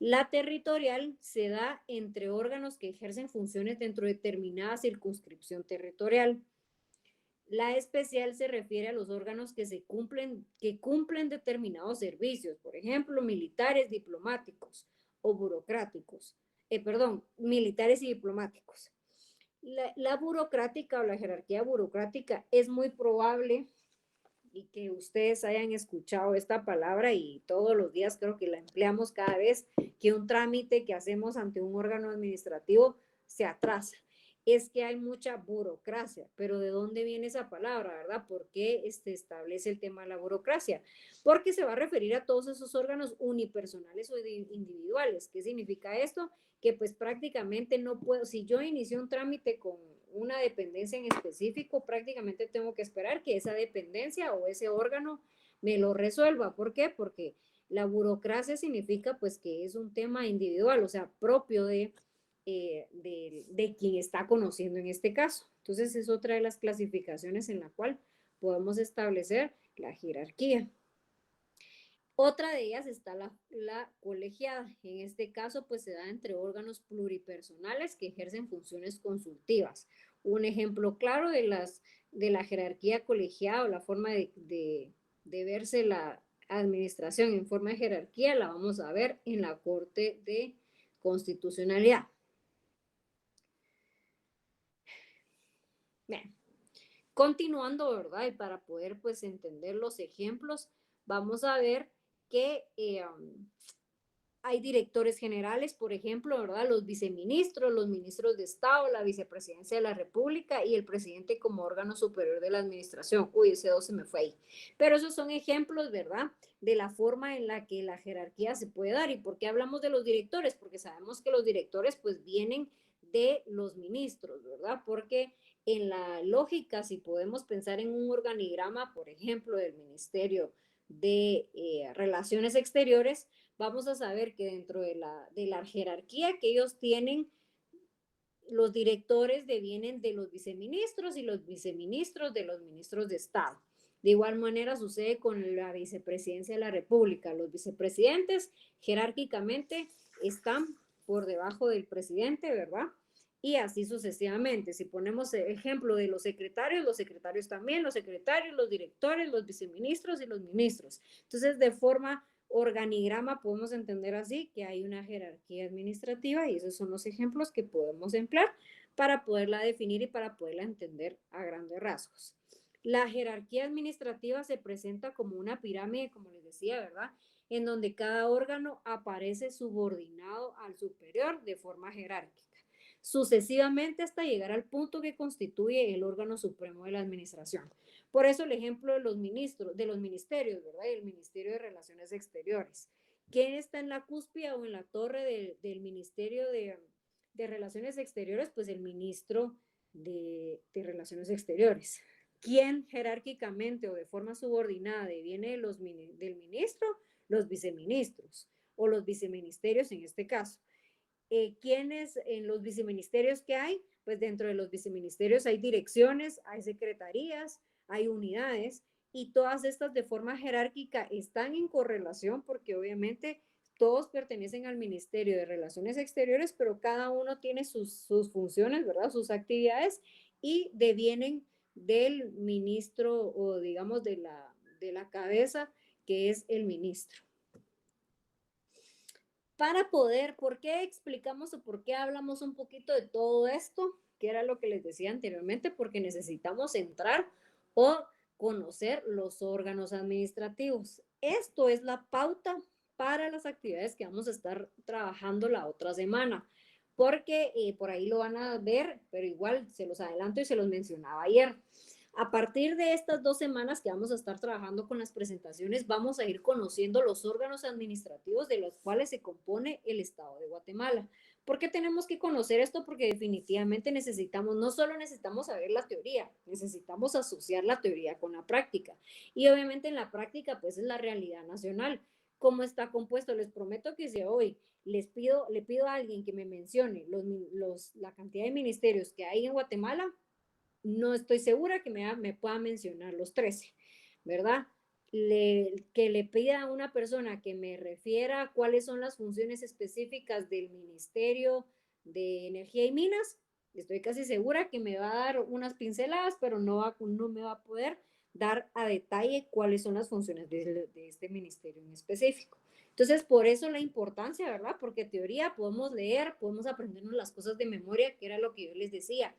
La territorial se da entre órganos que ejercen funciones dentro de determinada circunscripción territorial. La especial se refiere a los órganos que cumplen determinados servicios, por ejemplo, militares, diplomáticos o burocráticos. Militares y diplomáticos. La burocrática o la jerarquía burocrática es muy probable y que ustedes hayan escuchado esta palabra y todos los días creo que la empleamos cada vez que un trámite que hacemos ante un órgano administrativo se atrasa. Es que hay mucha burocracia, pero ¿de dónde viene esa palabra, verdad? ¿Por qué establece el tema de la burocracia? Porque se va a referir a todos esos órganos unipersonales o individuales. ¿Qué significa esto? Que pues prácticamente no puedo, si yo inicio un trámite con una dependencia en específico, prácticamente tengo que esperar que esa dependencia o ese órgano me lo resuelva. ¿Por qué? Porque la burocracia significa pues que es un tema individual, o sea, propio de quien está conociendo en este caso. Entonces es otra de las clasificaciones en la cual podemos establecer la jerarquía. Otra de ellas está la colegiada. En este caso, pues se da entre órganos pluripersonales que ejercen funciones consultivas. Un ejemplo claro de la jerarquía colegiada o la forma de verse la administración en forma de jerarquía la vamos a ver en la Corte de Constitucionalidad. Bien, continuando, ¿verdad? Y para poder pues entender los ejemplos, vamos a ver que hay directores generales, por ejemplo, ¿verdad? Los viceministros, los ministros de Estado, la vicepresidencia de la República y el presidente como órgano superior de la administración. Uy, ese 2 se me fue ahí. Pero esos son ejemplos, ¿verdad? De la forma en la que la jerarquía se puede dar. ¿Y por qué hablamos de los directores? Porque sabemos que los directores pues vienen de los ministros, ¿verdad? Porque en la lógica, si podemos pensar en un organigrama, por ejemplo, del Ministerio de Relaciones Exteriores, vamos a saber que dentro de la jerarquía que ellos tienen, los directores devienen de los viceministros y los viceministros de los ministros de Estado. De igual manera sucede con la vicepresidencia de la República. Los vicepresidentes jerárquicamente están por debajo del presidente, ¿verdad? Y así sucesivamente. Si ponemos el ejemplo de los secretarios también, los secretarios, los directores, los viceministros y los ministros. Entonces, de forma Organigrama podemos entender así, que hay una jerarquía administrativa y esos son los ejemplos que podemos emplear para poderla definir y para poderla entender a grandes rasgos. La jerarquía administrativa se presenta como una pirámide, como les decía, ¿verdad? En donde cada órgano aparece subordinado al superior de forma jerárquica, sucesivamente hasta llegar al punto que constituye el órgano supremo de la administración. Por eso el ejemplo de los ministros, de los ministerios, ¿verdad? Y el Ministerio de Relaciones Exteriores. ¿Quién está en la cúspide o en la torre del Ministerio de Relaciones Exteriores? Pues el ministro de Relaciones Exteriores. ¿Quién jerárquicamente o de forma subordinada viene del ministro? Los viceministros o los viceministerios en este caso. ¿Quiénes en los viceministerios que hay? Pues dentro de los viceministerios hay direcciones, hay secretarías, hay unidades y todas estas de forma jerárquica están en correlación porque obviamente todos pertenecen al Ministerio de Relaciones Exteriores, pero cada uno tiene sus funciones, ¿verdad? Sus actividades y devienen del ministro o digamos de la cabeza que es el ministro. Para poder, ¿por qué explicamos o por qué hablamos un poquito de todo esto? Que era lo que les decía anteriormente, porque necesitamos entrar o conocer los órganos administrativos. Esto es la pauta para las actividades que vamos a estar trabajando la otra semana, porque por ahí lo van a ver, pero igual se los adelanto y se los mencionaba ayer. A partir de estas 2 semanas que vamos a estar trabajando con las presentaciones, vamos a ir conociendo los órganos administrativos de los cuales se compone el Estado de Guatemala. ¿Por qué tenemos que conocer esto? Porque definitivamente necesitamos, no solo necesitamos saber la teoría, necesitamos asociar la teoría con la práctica. Y obviamente en la práctica, pues es la realidad nacional. ¿Cómo está compuesto? Les prometo que si hoy le pido a alguien que me mencione la cantidad de ministerios que hay en Guatemala, no estoy segura que me pueda mencionar los 13, ¿verdad? Que le pida a una persona que me refiera cuáles son las funciones específicas del Ministerio de Energía y Minas, estoy casi segura que me va a dar unas pinceladas, pero no me va a poder dar a detalle cuáles son las funciones de este ministerio en específico. Entonces, por eso la importancia, ¿verdad? Porque teoría podemos leer, podemos aprendernos las cosas de memoria, que era lo que yo les decía.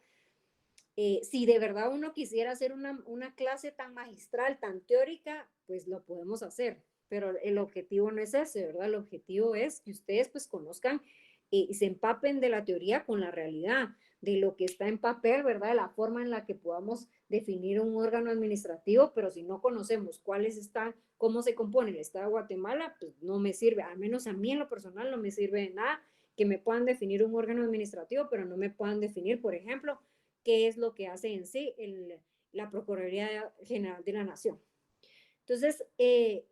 Si de verdad uno quisiera hacer una clase tan magistral, tan teórica, pues lo podemos hacer, pero el objetivo no es ese, ¿verdad? El objetivo es que ustedes pues conozcan y se empapen de la teoría con la realidad, de lo que está en papel, ¿verdad? De la forma en la que podamos definir un órgano administrativo, pero si no conocemos cuáles están, cómo se compone el Estado de Guatemala, pues no me sirve, al menos a mí en lo personal no me sirve de nada que me puedan definir un órgano administrativo, pero no me puedan definir, por ejemplo, qué es lo que hace en sí la Procuraduría General de la Nación. Entonces,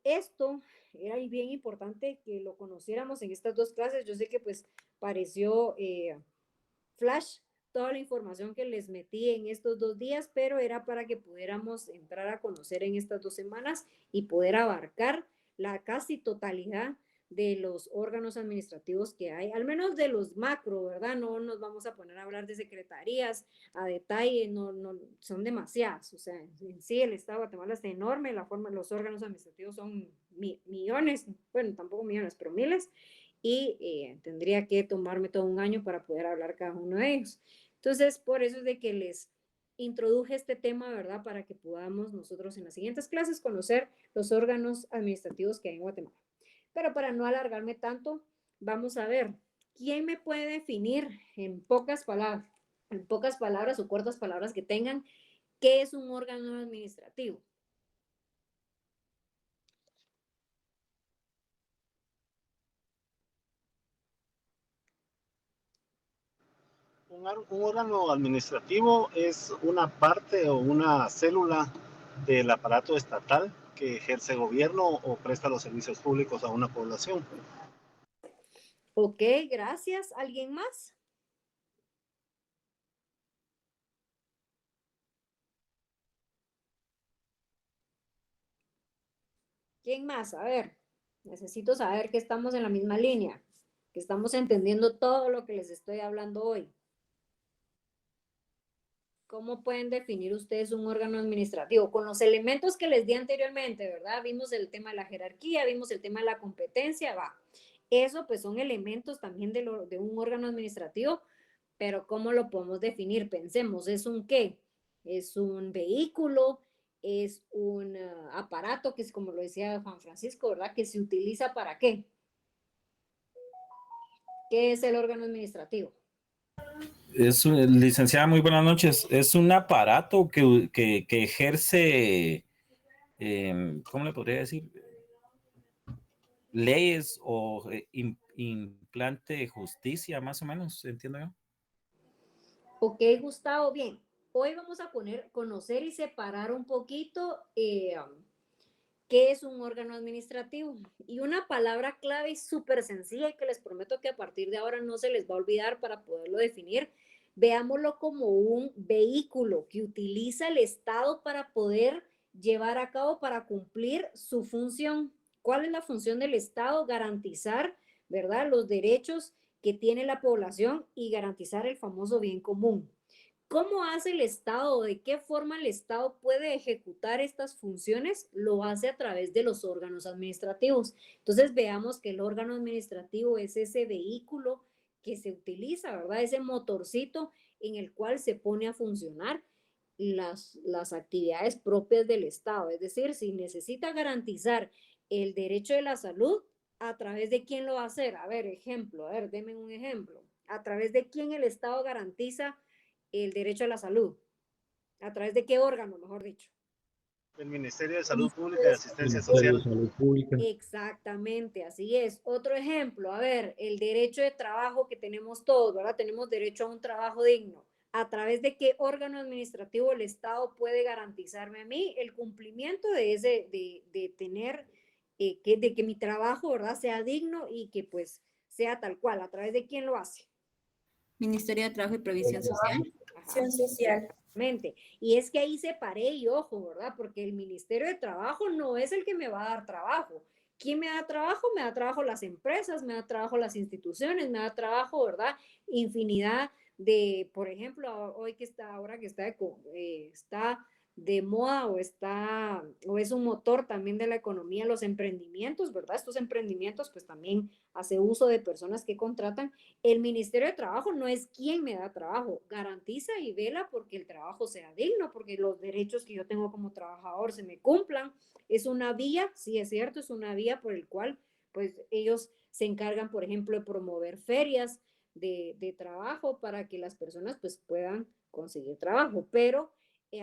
esto era bien importante que lo conociéramos en estas 2 clases. Yo sé que pues pareció flash toda la información que les metí en estos 2 días, pero era para que pudiéramos entrar a conocer en estas 2 semanas y poder abarcar la casi totalidad de los órganos administrativos que hay, al menos de los macro, ¿verdad? No nos vamos a poner a hablar de secretarías a detalle, no, son demasiadas, o sea, en sí el Estado de Guatemala es enorme, los órganos administrativos son millones, bueno, tampoco millones, pero miles, y tendría que tomarme todo un año para poder hablar cada uno de ellos. Entonces, por eso es de que les introduje este tema, ¿verdad? Para que podamos nosotros en las siguientes clases conocer los órganos administrativos que hay en Guatemala. Pero para no alargarme tanto, vamos a ver, ¿quién me puede definir en pocas palabras o cortas palabras que tengan, qué es un órgano administrativo? Un órgano administrativo es una parte o una célula del aparato estatal que ejerce gobierno o presta los servicios públicos a una población. Ok, gracias. ¿Alguien más? ¿Quién más? A ver, necesito saber que estamos en la misma línea, que estamos entendiendo todo lo que les estoy hablando hoy. ¿Cómo pueden definir ustedes un órgano administrativo? Con los elementos que les di anteriormente, ¿verdad? Vimos el tema de la jerarquía, vimos el tema de la competencia, va. Eso pues son elementos también de un órgano administrativo, pero ¿cómo lo podemos definir? Pensemos, ¿es un qué? ¿Es un vehículo? ¿Es un aparato que es como lo decía Juan Francisco, ¿verdad? Que se utiliza para qué? ¿Qué es el órgano administrativo? Licenciada, muy buenas noches. Es un aparato que ejerce, ¿cómo le podría decir? Leyes o implante justicia, más o menos, entiendo yo. Ok, Gustavo, bien. Hoy vamos a conocer y separar un poquito qué es un órgano administrativo. Y una palabra clave y súper sencilla y que les prometo que a partir de ahora no se les va a olvidar para poderlo definir. Veámoslo como un vehículo que utiliza el Estado para poder llevar a cabo, para cumplir su función. ¿Cuál es la función del Estado? Garantizar, ¿verdad?, los derechos que tiene la población y garantizar el famoso bien común. ¿Cómo hace el Estado? ¿De qué forma el Estado puede ejecutar estas funciones? Lo hace a través de los órganos administrativos. Entonces veamos que el órgano administrativo es ese vehículo que se utiliza, ¿verdad? Ese motorcito en el cual se pone a funcionar las actividades propias del Estado. Es decir, si necesita garantizar el derecho de la salud, ¿a través de quién lo va a hacer? A ver, ejemplo, a ver, denme un ejemplo. ¿A través de quién el Estado garantiza el derecho a la salud? ¿A través de qué órgano, mejor dicho? El Ministerio de Salud Pública y Asistencia Social. Salud Pública. Exactamente, así es. Otro ejemplo, a ver, el derecho de trabajo que tenemos todos, ¿verdad? Tenemos derecho a un trabajo digno. ¿A través de qué órgano administrativo el Estado puede garantizarme a mí el cumplimiento de tener, de que mi trabajo, ¿verdad?, sea digno y que pues sea tal cual? ¿A través de quién lo hace? Ministerio de Trabajo y Previsión Social. Ajá, Social. exactamente. Y es que ahí separé y ojo, ¿verdad? Porque el Ministerio de Trabajo no es el que me va a dar trabajo. ¿Quién me da trabajo? Me da trabajo las empresas, me da trabajo las instituciones, me da trabajo, ¿verdad? Infinidad de, por ejemplo, hoy que está, ahora que está de moda o es un motor también de la economía, los emprendimientos, ¿verdad? Estos emprendimientos pues también hace uso de personas que contratan. El Ministerio de Trabajo no es quien me da trabajo, garantiza y vela porque el trabajo sea digno, porque los derechos que yo tengo como trabajador se me cumplan. Es una vía, sí es cierto, es una vía por el cual pues ellos se encargan, por ejemplo, de promover ferias de trabajo para que las personas pues puedan conseguir trabajo, pero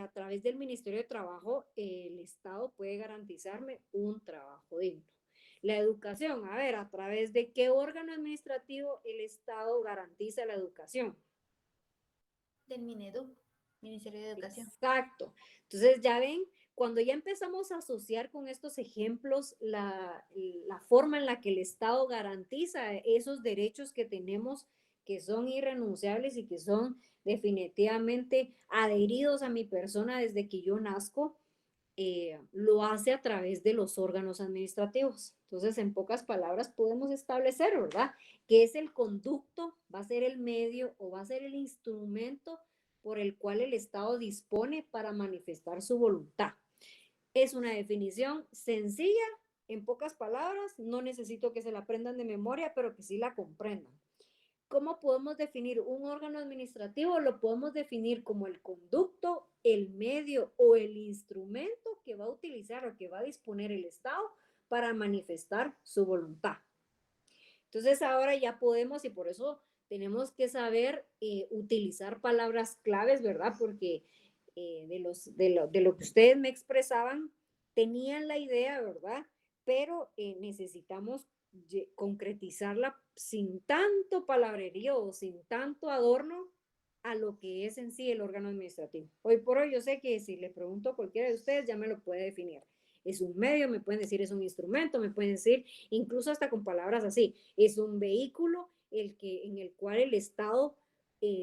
a través del Ministerio de Trabajo el Estado puede garantizarme un trabajo digno. La educación, a ver, ¿a través de qué órgano administrativo el Estado garantiza la educación? Del Mineduc, Ministerio de Educación. Exacto. Entonces, ya ven, cuando ya empezamos a asociar con estos ejemplos la forma en la que el Estado garantiza esos derechos que tenemos, que son irrenunciables y que son definitivamente adheridos a mi persona desde que yo nazco, lo hace a través de los órganos administrativos. Entonces, en pocas palabras, podemos establecer, ¿verdad?, que es el conducto, va a ser el medio o va a ser el instrumento por el cual el Estado dispone para manifestar su voluntad. Es una definición sencilla, en pocas palabras, no necesito que se la aprendan de memoria, pero que sí la comprendan. ¿Cómo podemos definir un órgano administrativo? Lo podemos definir como el conducto, el medio o el instrumento que va a utilizar o que va a disponer el Estado para manifestar su voluntad. Entonces ahora ya podemos, y por eso tenemos que saber utilizar palabras claves, ¿verdad? Porque de lo que ustedes me expresaban, tenían la idea, ¿verdad? Pero necesitamos concretizarla sin tanto palabrerío o sin tanto adorno a lo que es en sí el órgano administrativo. Hoy por hoy yo sé que si le pregunto a cualquiera de ustedes ya me lo puede definir. Es un medio, me pueden decir es un instrumento, me pueden decir incluso hasta con palabras así, es un vehículo en el cual el Estado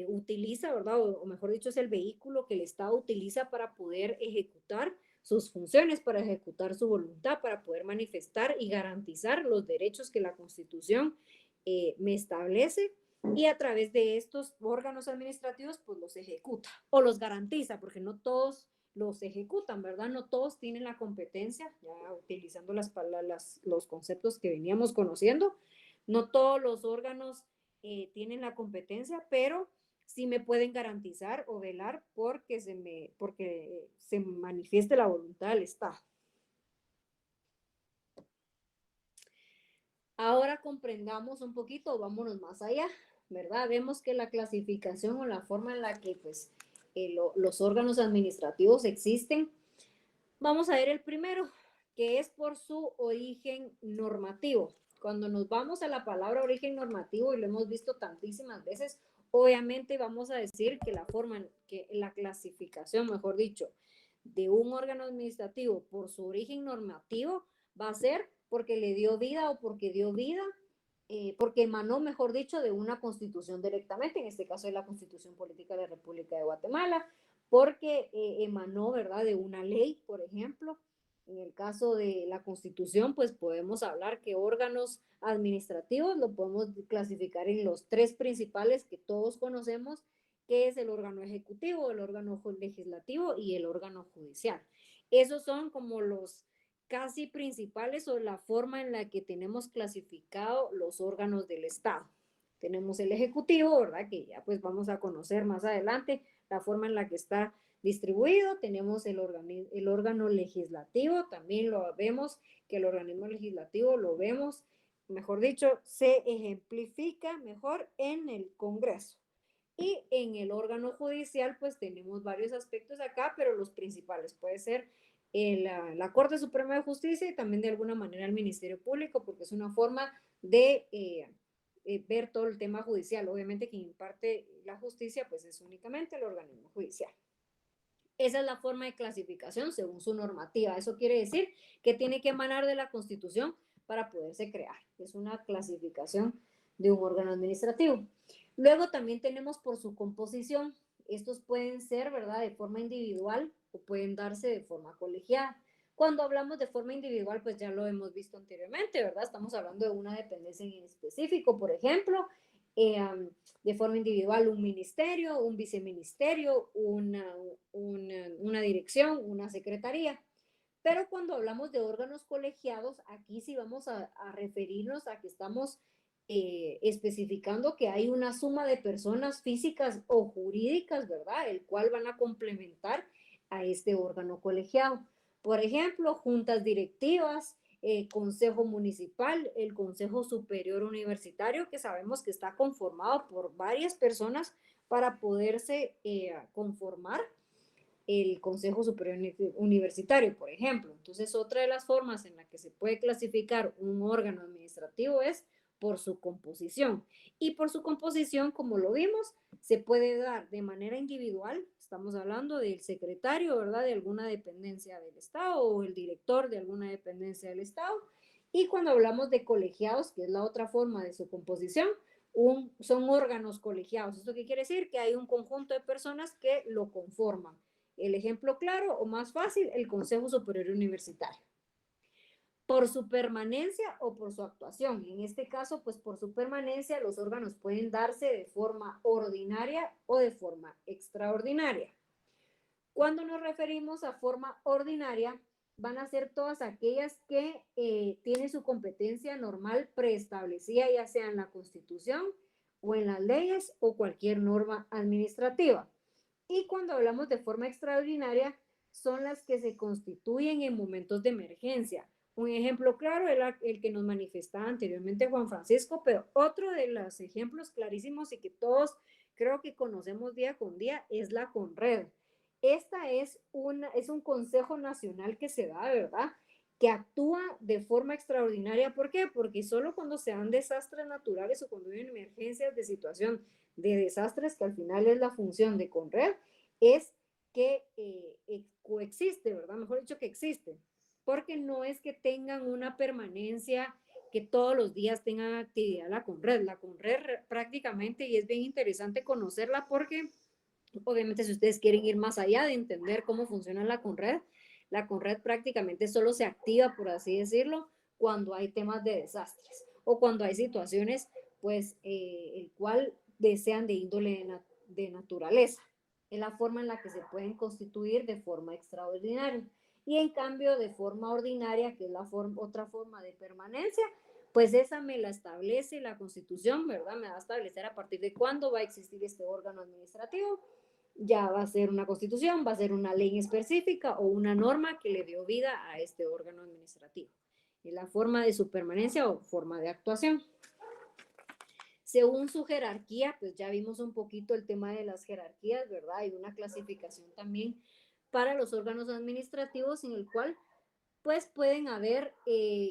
utiliza, ¿verdad? O mejor dicho, es el vehículo que el Estado utiliza para poder ejecutar sus funciones, para ejecutar su voluntad, para poder manifestar y garantizar los derechos que la Constitución me establece y a través de estos órganos administrativos pues los ejecuta o los garantiza, porque no todos los ejecutan, ¿verdad? No todos tienen la competencia, ya utilizando los conceptos que veníamos conociendo, no todos los órganos tienen la competencia, pero sí me pueden garantizar o velar porque se manifieste la voluntad del Estado. Ahora comprendamos un poquito, vámonos más allá, ¿verdad? Vemos que la clasificación o la forma en la que pues, los órganos administrativos existen. Vamos a ver el primero, que es por su origen normativo. Cuando nos vamos a la palabra origen normativo, y lo hemos visto tantísimas veces, obviamente vamos a decir que la forma, que la clasificación, mejor dicho, de un órgano administrativo por su origen normativo va a ser porque le dio vida o porque dio vida, porque emanó, mejor dicho, de una constitución directamente, en este caso de la Constitución Política de la República de Guatemala, porque emanó, ¿verdad?, de una ley, por ejemplo. En el caso de la Constitución, pues podemos hablar que órganos administrativos lo podemos clasificar en los tres principales que todos conocemos, que es el órgano ejecutivo, el órgano legislativo y el órgano judicial. Esos son como los casi principales o la forma en la que tenemos clasificado los órganos del Estado. Tenemos el ejecutivo, ¿verdad? Que ya pues vamos a conocer más adelante la forma en la que está distribuido. Tenemos el órgano legislativo, también lo vemos que el organismo legislativo lo vemos, mejor dicho, se ejemplifica mejor en el Congreso. Y en el órgano judicial, pues tenemos varios aspectos acá, pero los principales puede ser la Corte Suprema de Justicia y también de alguna manera el Ministerio Público, porque es una forma de ver todo el tema judicial. Obviamente quien imparte la justicia, pues es únicamente el organismo judicial. Esa es la forma de clasificación según su normativa. Eso quiere decir que tiene que emanar de la Constitución para poderse crear. Es una clasificación de un órgano administrativo. Luego también tenemos por su composición. Estos pueden ser, ¿verdad?, de forma individual o pueden darse de forma colegiada. Cuando hablamos de forma individual, pues ya lo hemos visto anteriormente, ¿verdad? Estamos hablando de una dependencia en específico, por ejemplo, de forma individual un ministerio, un viceministerio, una dirección, una secretaría. Pero cuando hablamos de órganos colegiados, aquí sí vamos a referirnos a que estamos especificando que hay una suma de personas físicas o jurídicas, ¿verdad?, el cual van a complementar a este órgano colegiado. Por ejemplo, juntas directivas, Consejo Municipal, el Consejo Superior Universitario, que sabemos que está conformado por varias personas para poderse conformar el Consejo Superior Universitario, por ejemplo. Entonces, otra de las formas en la que se puede clasificar un órgano administrativo es por su composición. Y por su composición, como lo vimos, se puede dar de manera individual. Estamos hablando del secretario, ¿verdad?, de alguna dependencia del Estado o el director de alguna dependencia del Estado. Y cuando hablamos de colegiados, que es la otra forma de su composición, son órganos colegiados. ¿Esto qué quiere decir? Que hay un conjunto de personas que lo conforman. El ejemplo claro o más fácil, el Consejo Superior Universitario. Por su permanencia o por su actuación. En este caso, pues por su permanencia, los órganos pueden darse de forma ordinaria o de forma extraordinaria. Cuando nos referimos a forma ordinaria, van a ser todas aquellas que tienen su competencia normal preestablecida, ya sea en la Constitución o en las leyes o cualquier norma administrativa. Y cuando hablamos de forma extraordinaria, son las que se constituyen en momentos de emergencia. Un ejemplo claro era el que nos manifestaba anteriormente Juan Francisco, pero otro de los ejemplos clarísimos y que todos creo que conocemos día con día es la CONRED. Esta es un consejo nacional que se da, ¿verdad?, que actúa de forma extraordinaria. ¿Por qué? Porque solo cuando se dan desastres naturales o cuando hay emergencias de situación de desastres, que al final es la función de CONRED, es que coexiste, ¿verdad? Mejor dicho, que existe. Porque no es que tengan una permanencia, que todos los días tengan actividad la CONRED. La CONRED prácticamente, y es bien interesante conocerla porque obviamente si ustedes quieren ir más allá de entender cómo funciona la CONRED prácticamente solo se activa, por así decirlo, cuando hay temas de desastres o cuando hay situaciones pues, el cual desean de índole de naturaleza. Es la forma en la que se pueden constituir de forma extraordinaria. Y en cambio, de forma ordinaria, que es la otra forma de permanencia, pues esa me la establece la Constitución, ¿verdad? Me va a establecer a partir de cuándo va a existir este órgano administrativo. Ya va a ser una Constitución, va a ser una ley específica o una norma que le dio vida a este órgano administrativo. Es la forma de su permanencia o forma de actuación. Según su jerarquía, pues ya vimos un poquito el tema de las jerarquías, ¿verdad? Hay una clasificación también para los órganos administrativos en el cual pues pueden haber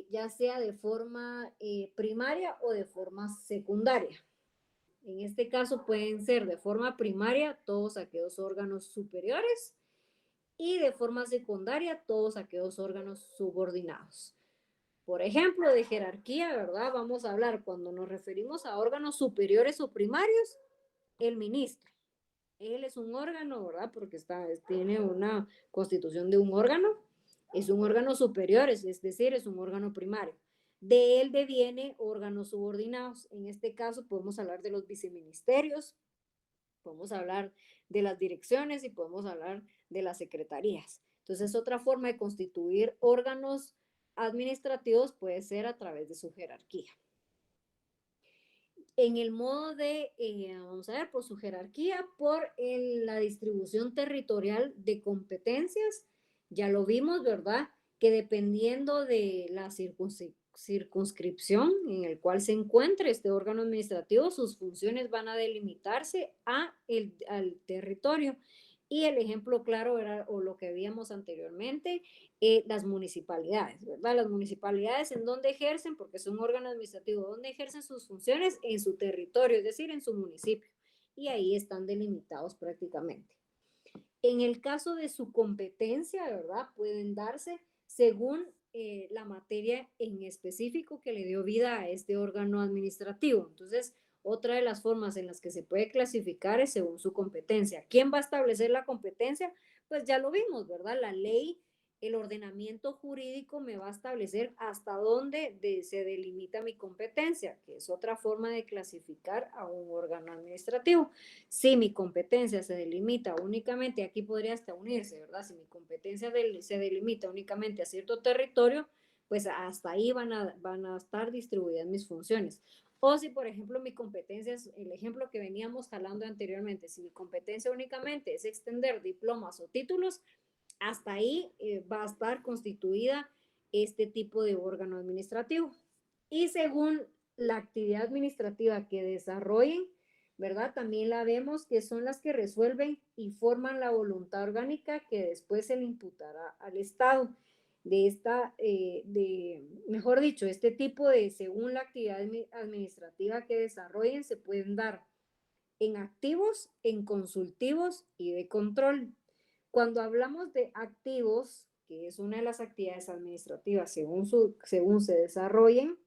ya sea de forma primaria o de forma secundaria. En este caso pueden ser de forma primaria todos aquellos órganos superiores y de forma secundaria todos aquellos órganos subordinados. Por ejemplo, de jerarquía, ¿verdad? Vamos a hablar cuando nos referimos a órganos superiores o primarios, el ministro. Él es un órgano, ¿verdad? Porque tiene una constitución de un órgano. Es un órgano superior, es decir, es un órgano primario. De él deviene órganos subordinados. En este caso podemos hablar de los viceministerios, podemos hablar de las direcciones y podemos hablar de las secretarías. Entonces, otra forma de constituir órganos administrativos puede ser a través de su jerarquía. En el modo de, vamos a ver, por su jerarquía, por la distribución territorial de competencias, ya lo vimos, ¿verdad? Que dependiendo de la circunscripción en el cual se encuentre este órgano administrativo, sus funciones van a delimitarse al territorio. Y el ejemplo claro era, o lo que veíamos anteriormente, las municipalidades, ¿verdad? Las municipalidades en donde ejercen, porque es un órgano administrativo, donde ejercen sus funciones en su territorio, es decir, en su municipio. Y ahí están delimitados prácticamente. En el caso de su competencia, ¿verdad? Pueden darse según la materia en específico que le dio vida a este órgano administrativo. Entonces, otra de las formas en las que se puede clasificar es según su competencia. ¿Quién va a establecer la competencia? Pues ya lo vimos, ¿verdad? La ley, el ordenamiento jurídico me va a establecer hasta dónde se delimita mi competencia, que es otra forma de clasificar a un órgano administrativo. Si mi competencia se delimita únicamente, aquí podría hasta unirse, ¿verdad? Si mi competencia se delimita únicamente a cierto territorio, pues hasta ahí van a estar distribuidas mis funciones. O si, por ejemplo, mi competencia es el ejemplo que veníamos jalando anteriormente, si mi competencia únicamente es extender diplomas o títulos, hasta ahí va a estar constituida este tipo de órgano administrativo. Y según la actividad administrativa que desarrollen, ¿verdad? También la vemos que son las que resuelven y forman la voluntad orgánica que después se le imputará al Estado. Mejor dicho, este tipo de, según la actividad administrativa que desarrollen, se pueden dar en activos, en consultivos y de control. Cuando hablamos de activos, que es una de las actividades administrativas según se desarrollen,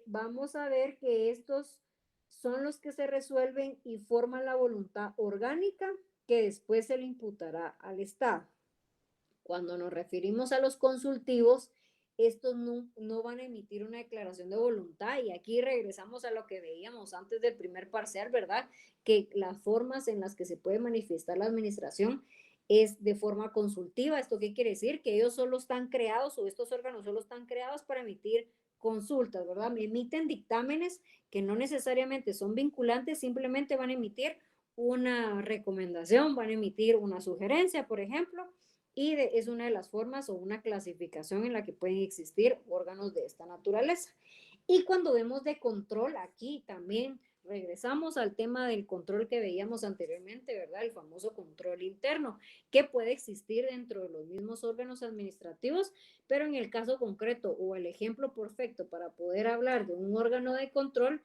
vamos a ver que estos son los que se resuelven y forman la voluntad orgánica que después se le imputará al Estado. Cuando nos referimos a los consultivos, estos no van a emitir una declaración de voluntad y aquí regresamos a lo que veíamos antes del primer parcial, ¿verdad? Que las formas en las que se puede manifestar la administración es de forma consultiva. ¿Esto qué quiere decir? Que ellos solo están creados o estos órganos solo están creados para emitir consultas, ¿verdad? Me emiten dictámenes que no necesariamente son vinculantes, simplemente van a emitir una recomendación, van a emitir una sugerencia, por ejemplo, y es una de las formas o una clasificación en la que pueden existir órganos de esta naturaleza. Y cuando vemos de control, aquí también regresamos al tema del control que veíamos anteriormente, ¿verdad? El famoso control interno, que puede existir dentro de los mismos órganos administrativos, pero en el caso concreto o el ejemplo perfecto para poder hablar de un órgano de control,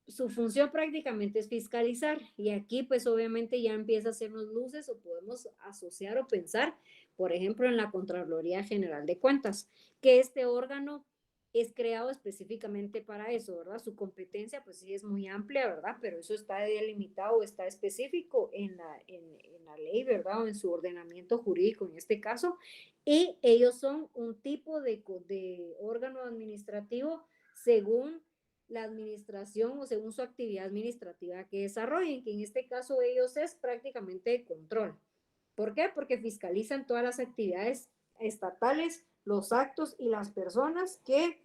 su función prácticamente es fiscalizar y aquí pues obviamente ya empieza a hacernos luces o podemos asociar o pensar, por ejemplo, en la Contraloría General de Cuentas, que este órgano es creado específicamente para eso, ¿verdad? Su competencia pues sí es muy amplia, ¿verdad? Pero eso está delimitado, está específico en la ley, ¿verdad? O en su ordenamiento jurídico en este caso, y ellos son un tipo de órgano administrativo según la administración o según su actividad administrativa que desarrollen, que en este caso de ellos es prácticamente de control. ¿Por qué? Porque fiscalizan todas las actividades estatales, los actos y las personas que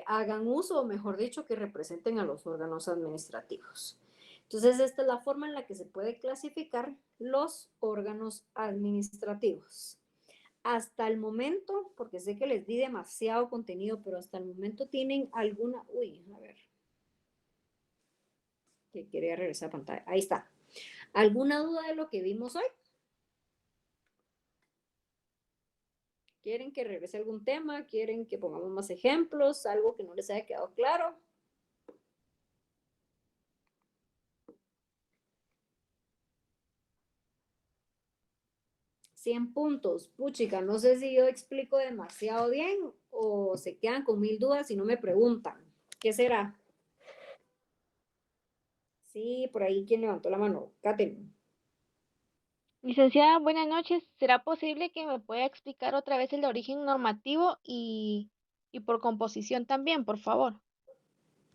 hagan uso, o mejor dicho, que representen a los órganos administrativos. Entonces, esta es la forma en la que se puede clasificar los órganos administrativos. Hasta el momento, porque sé que les di demasiado contenido, pero hasta el momento tienen alguna, uy, a ver, que quería regresar a pantalla, ahí está. ¿Alguna duda de lo que vimos hoy? ¿Quieren que regrese algún tema? ¿Quieren que pongamos más ejemplos? ¿Algo que no les haya quedado claro? 100 puntos. Puchica, no sé si yo explico demasiado bien o se quedan con 1000 dudas y no me preguntan. ¿Qué será? Sí, por ahí, ¿quién levantó la mano? Katherine. Licenciada, buenas noches. ¿Será posible que me pueda explicar otra vez el origen normativo y por composición también, por favor?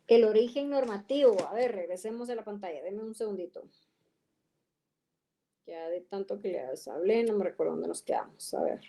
El origen normativo. A ver, regresemos a la pantalla. Denme un segundito. Ya de tanto que les hablé, no me recuerdo dónde nos quedamos. A ver.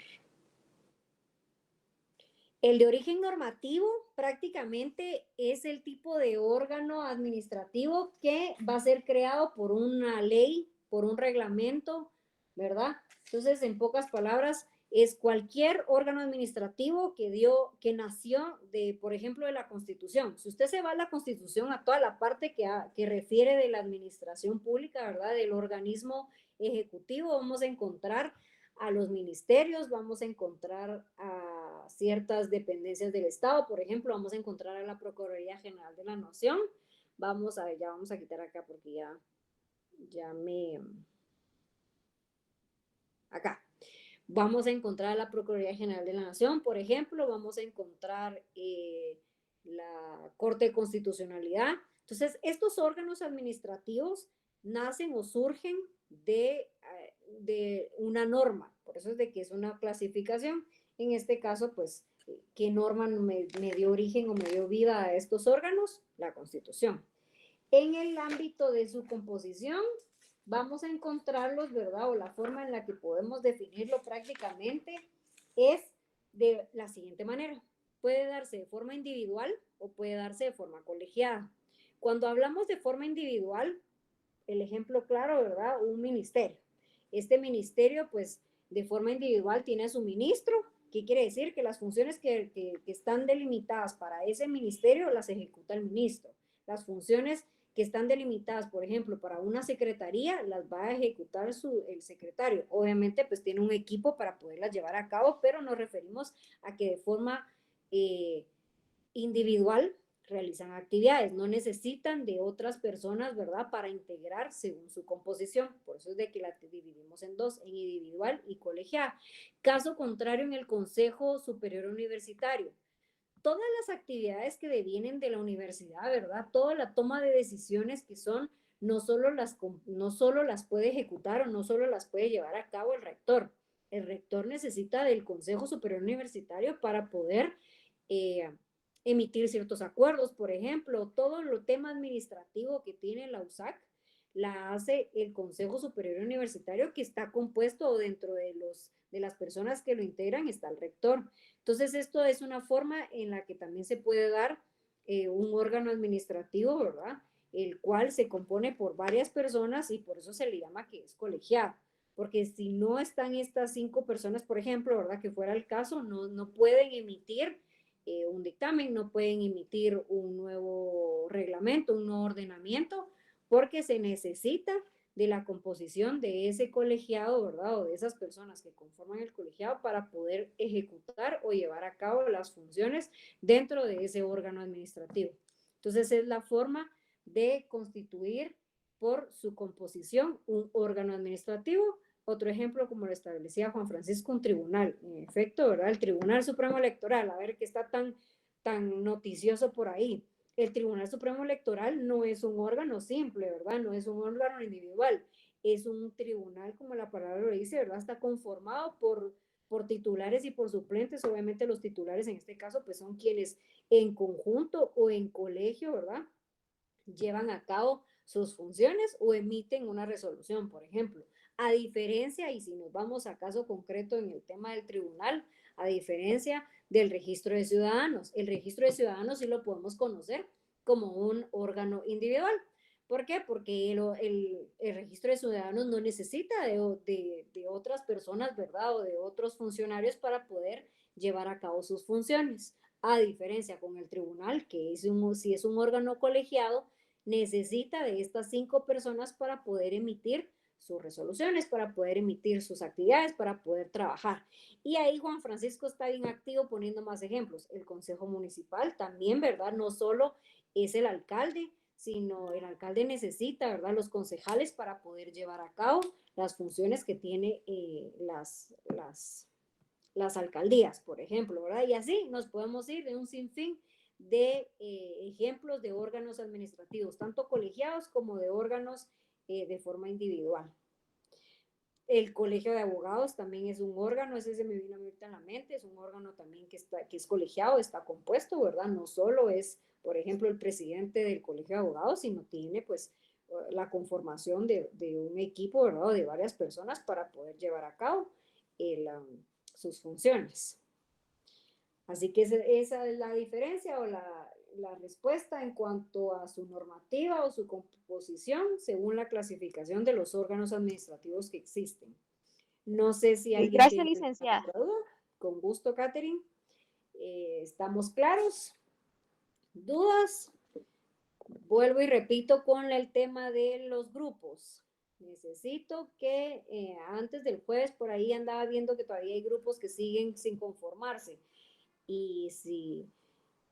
El de origen normativo prácticamente es el tipo de órgano administrativo que va a ser creado por una ley, por un reglamento, ¿verdad? Entonces, en pocas palabras, es cualquier órgano administrativo que nació de, por ejemplo, de la Constitución. Si usted se va a la Constitución, a toda la parte que refiere de la administración pública, ¿verdad? Del organismo ejecutivo, vamos a encontrar a los ministerios, vamos a encontrar a ciertas dependencias del Estado, por ejemplo, vamos a encontrar a la Procuraduría General de la Nación. Vamos a ver, ya vamos a quitar acá porque ya me... Acá. Vamos a encontrar a la Procuraduría General de la Nación, por ejemplo, vamos a encontrar la Corte de Constitucionalidad. Entonces, estos órganos administrativos nacen o surgen de una norma, por eso es de que es una clasificación. En este caso, pues, ¿qué norma me dio origen o me dio vida a estos órganos? La Constitución. En el ámbito de su composición, vamos a encontrarlos, ¿verdad? O la forma en la que podemos definirlo prácticamente es de la siguiente manera. Puede darse de forma individual o puede darse de forma colegiada. Cuando hablamos de forma individual, el ejemplo claro, ¿verdad? Un ministerio. Este ministerio, pues, de forma individual tiene a su ministro. ¿Qué quiere decir? Que las funciones que están delimitadas para ese ministerio las ejecuta el ministro. Las funciones que están delimitadas, por ejemplo, para una secretaría, las va a ejecutar el secretario. Obviamente, pues tiene un equipo para poderlas llevar a cabo, pero nos referimos a que de forma individual realizan actividades, no necesitan de otras personas, ¿verdad?, para integrar según su composición. Por eso es de que la dividimos en dos, en individual y colegiada. Caso contrario, en el Consejo Superior Universitario, todas las actividades que devienen de la universidad, ¿verdad?, toda la toma de decisiones que son, no solo las puede ejecutar o no solo las puede llevar a cabo el rector. El rector necesita del Consejo Superior Universitario para poder emitir ciertos acuerdos, por ejemplo, todo el tema administrativo que tiene la USAC la hace el Consejo Superior Universitario, que está compuesto dentro de las personas que lo integran, está el rector. Entonces, esto es una forma en la que también se puede dar un órgano administrativo, ¿verdad?, el cual se compone por varias personas y por eso se le llama que es colegiado. Porque si no están estas 5 personas, por ejemplo, ¿verdad?, que fuera el caso, no pueden emitir un dictamen, no pueden emitir un nuevo reglamento, un nuevo ordenamiento, porque se necesita de la composición de ese colegiado, ¿verdad?, o de esas personas que conforman el colegiado para poder ejecutar o llevar a cabo las funciones dentro de ese órgano administrativo. Entonces, es la forma de constituir por su composición un órgano administrativo. Otro ejemplo, como lo establecía Juan Francisco, un tribunal. En efecto, ¿verdad?, el Tribunal Supremo Electoral, a ver qué está tan noticioso por ahí. El Tribunal Supremo Electoral no es un órgano simple, ¿verdad? No es un órgano individual. Es un tribunal, como la palabra lo dice, ¿verdad? Está conformado por por titulares y por suplentes. Obviamente los titulares en este caso pues son quienes en conjunto o en colegio, ¿verdad?, llevan a cabo sus funciones o emiten una resolución, por ejemplo. A diferencia, y si nos vamos a caso concreto en el tema del tribunal, a diferencia del registro de ciudadanos, el registro de ciudadanos sí lo podemos conocer como un órgano individual. ¿Por qué? Porque el registro de ciudadanos no necesita de otras personas, ¿verdad? O de otros funcionarios para poder llevar a cabo sus funciones. A diferencia con el tribunal, que si es un órgano colegiado, necesita de estas 5 personas para poder emitir sus resoluciones, para poder emitir sus actividades, para poder trabajar. Y ahí Juan Francisco está bien activo poniendo más ejemplos. El Consejo Municipal también, ¿verdad? No solo es el alcalde, sino el alcalde necesita, ¿verdad?, los concejales para poder llevar a cabo las funciones que tiene las alcaldías, por ejemplo, ¿verdad? Y así nos podemos ir de un sinfín de ejemplos de órganos administrativos, tanto colegiados como de órganos de forma individual. El Colegio de Abogados también es un órgano, ese se me vino ahorita en la mente, es un órgano también que es colegiado, está compuesto, ¿verdad? No solo es, por ejemplo, el presidente del Colegio de Abogados, sino tiene pues la conformación de un equipo, ¿verdad?, de varias personas para poder llevar a cabo sus funciones. Así que esa es la diferencia o la respuesta en cuanto a su normativa o su composición según la clasificación de los órganos administrativos que existen. No sé si alguien Gracias, tiene licenciada. otra duda. Con gusto, Catherine. ¿Estamos claros? ¿Dudas? Vuelvo y repito con el tema de los grupos. Necesito que antes del jueves, por ahí andaba viendo que todavía hay grupos que siguen sin conformarse. Y si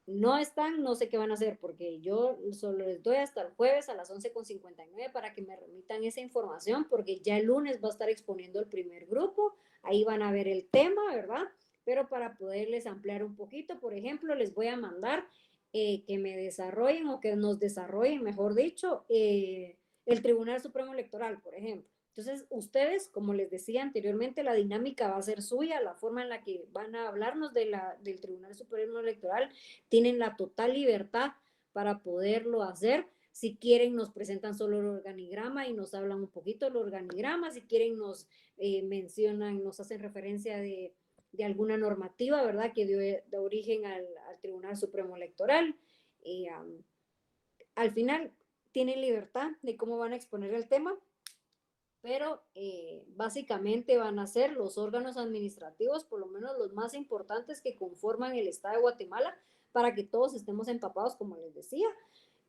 no están, no sé qué van a hacer, porque yo solo les doy hasta el jueves a las 11:59 para que me remitan esa información, porque ya el lunes va a estar exponiendo el primer grupo, ahí van a ver el tema, ¿verdad? Pero para poderles ampliar un poquito, por ejemplo, les voy a mandar que me desarrollen o que nos desarrollen, mejor dicho, el Tribunal Supremo Electoral, por ejemplo. Entonces, ustedes, como les decía anteriormente, la dinámica va a ser suya, la forma en la que van a hablarnos del Tribunal Supremo Electoral, tienen la total libertad para poderlo hacer. Si quieren, nos presentan solo el organigrama y nos hablan un poquito del organigrama. Si quieren, nos mencionan, nos hacen referencia de alguna normativa, ¿verdad?, que dio de origen al Tribunal Supremo Electoral. Al final, tienen libertad de cómo van a exponer el tema, pero básicamente van a ser los órganos administrativos, por lo menos los más importantes que conforman el Estado de Guatemala, para que todos estemos empapados, como les decía,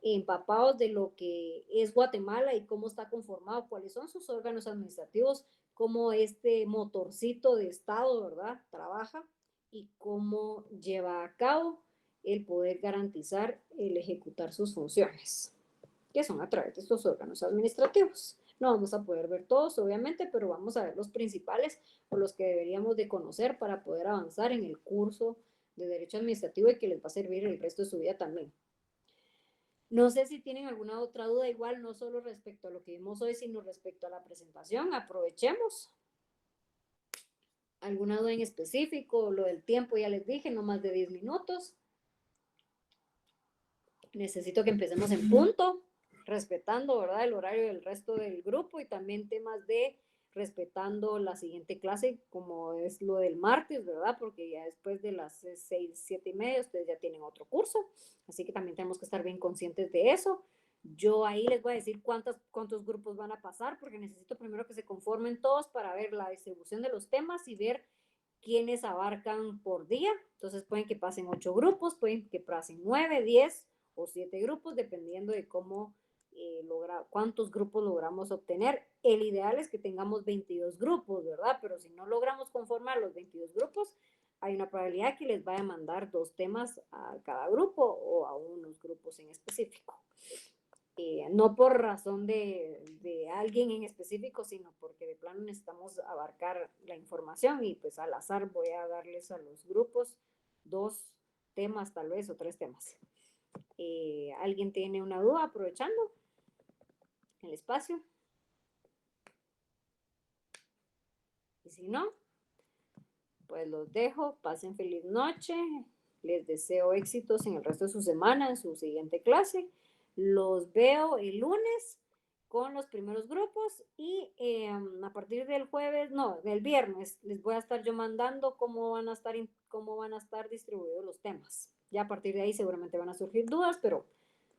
empapados de lo que es Guatemala y cómo está conformado, cuáles son sus órganos administrativos, cómo este motorcito de Estado, ¿verdad?, trabaja y cómo lleva a cabo el poder garantizar el ejecutar sus funciones, que son a través de estos órganos administrativos. No vamos a poder ver todos, obviamente, pero vamos a ver los principales o los que deberíamos de conocer para poder avanzar en el curso de Derecho Administrativo y que les va a servir el resto de su vida también. No sé si tienen alguna otra duda, igual no solo respecto a lo que vimos hoy, sino respecto a la presentación. Aprovechemos. ¿Alguna duda en específico? Lo del tiempo ya les dije, no más de 10 minutos. Necesito que empecemos en punto, respetando, ¿verdad?, el horario del resto del grupo y también temas de respetando la siguiente clase, como es lo del martes, ¿verdad? Porque ya después de las 6, 7:30 ustedes ya tienen otro curso, así que también tenemos que estar bien conscientes de eso. Yo ahí les voy a decir cuántos grupos van a pasar, porque necesito primero que se conformen todos para ver la distribución de los temas y ver quiénes abarcan por día. Entonces pueden que pasen 8 grupos, pueden que pasen 9, 10 o 7 grupos, dependiendo de cómo cuántos grupos logramos obtener. El ideal es que tengamos 22 grupos, ¿verdad? Pero si no logramos conformar los 22 grupos, hay una probabilidad que les vaya a mandar 2 temas a cada grupo o a unos grupos en específico. No por razón de alguien en específico, sino porque de plano necesitamos abarcar la información y pues al azar voy a darles a los grupos 2 temas tal vez o 3 temas. ¿Alguien tiene una duda aprovechando el espacio? Y si no, pues los dejo, pasen feliz noche, les deseo éxitos en el resto de su semana, en su siguiente clase. Los veo el lunes con los primeros grupos y a partir del jueves, no, del viernes, les voy a estar yo mandando cómo van a estar distribuidos los temas. Ya a partir de ahí seguramente van a surgir dudas, pero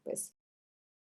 pues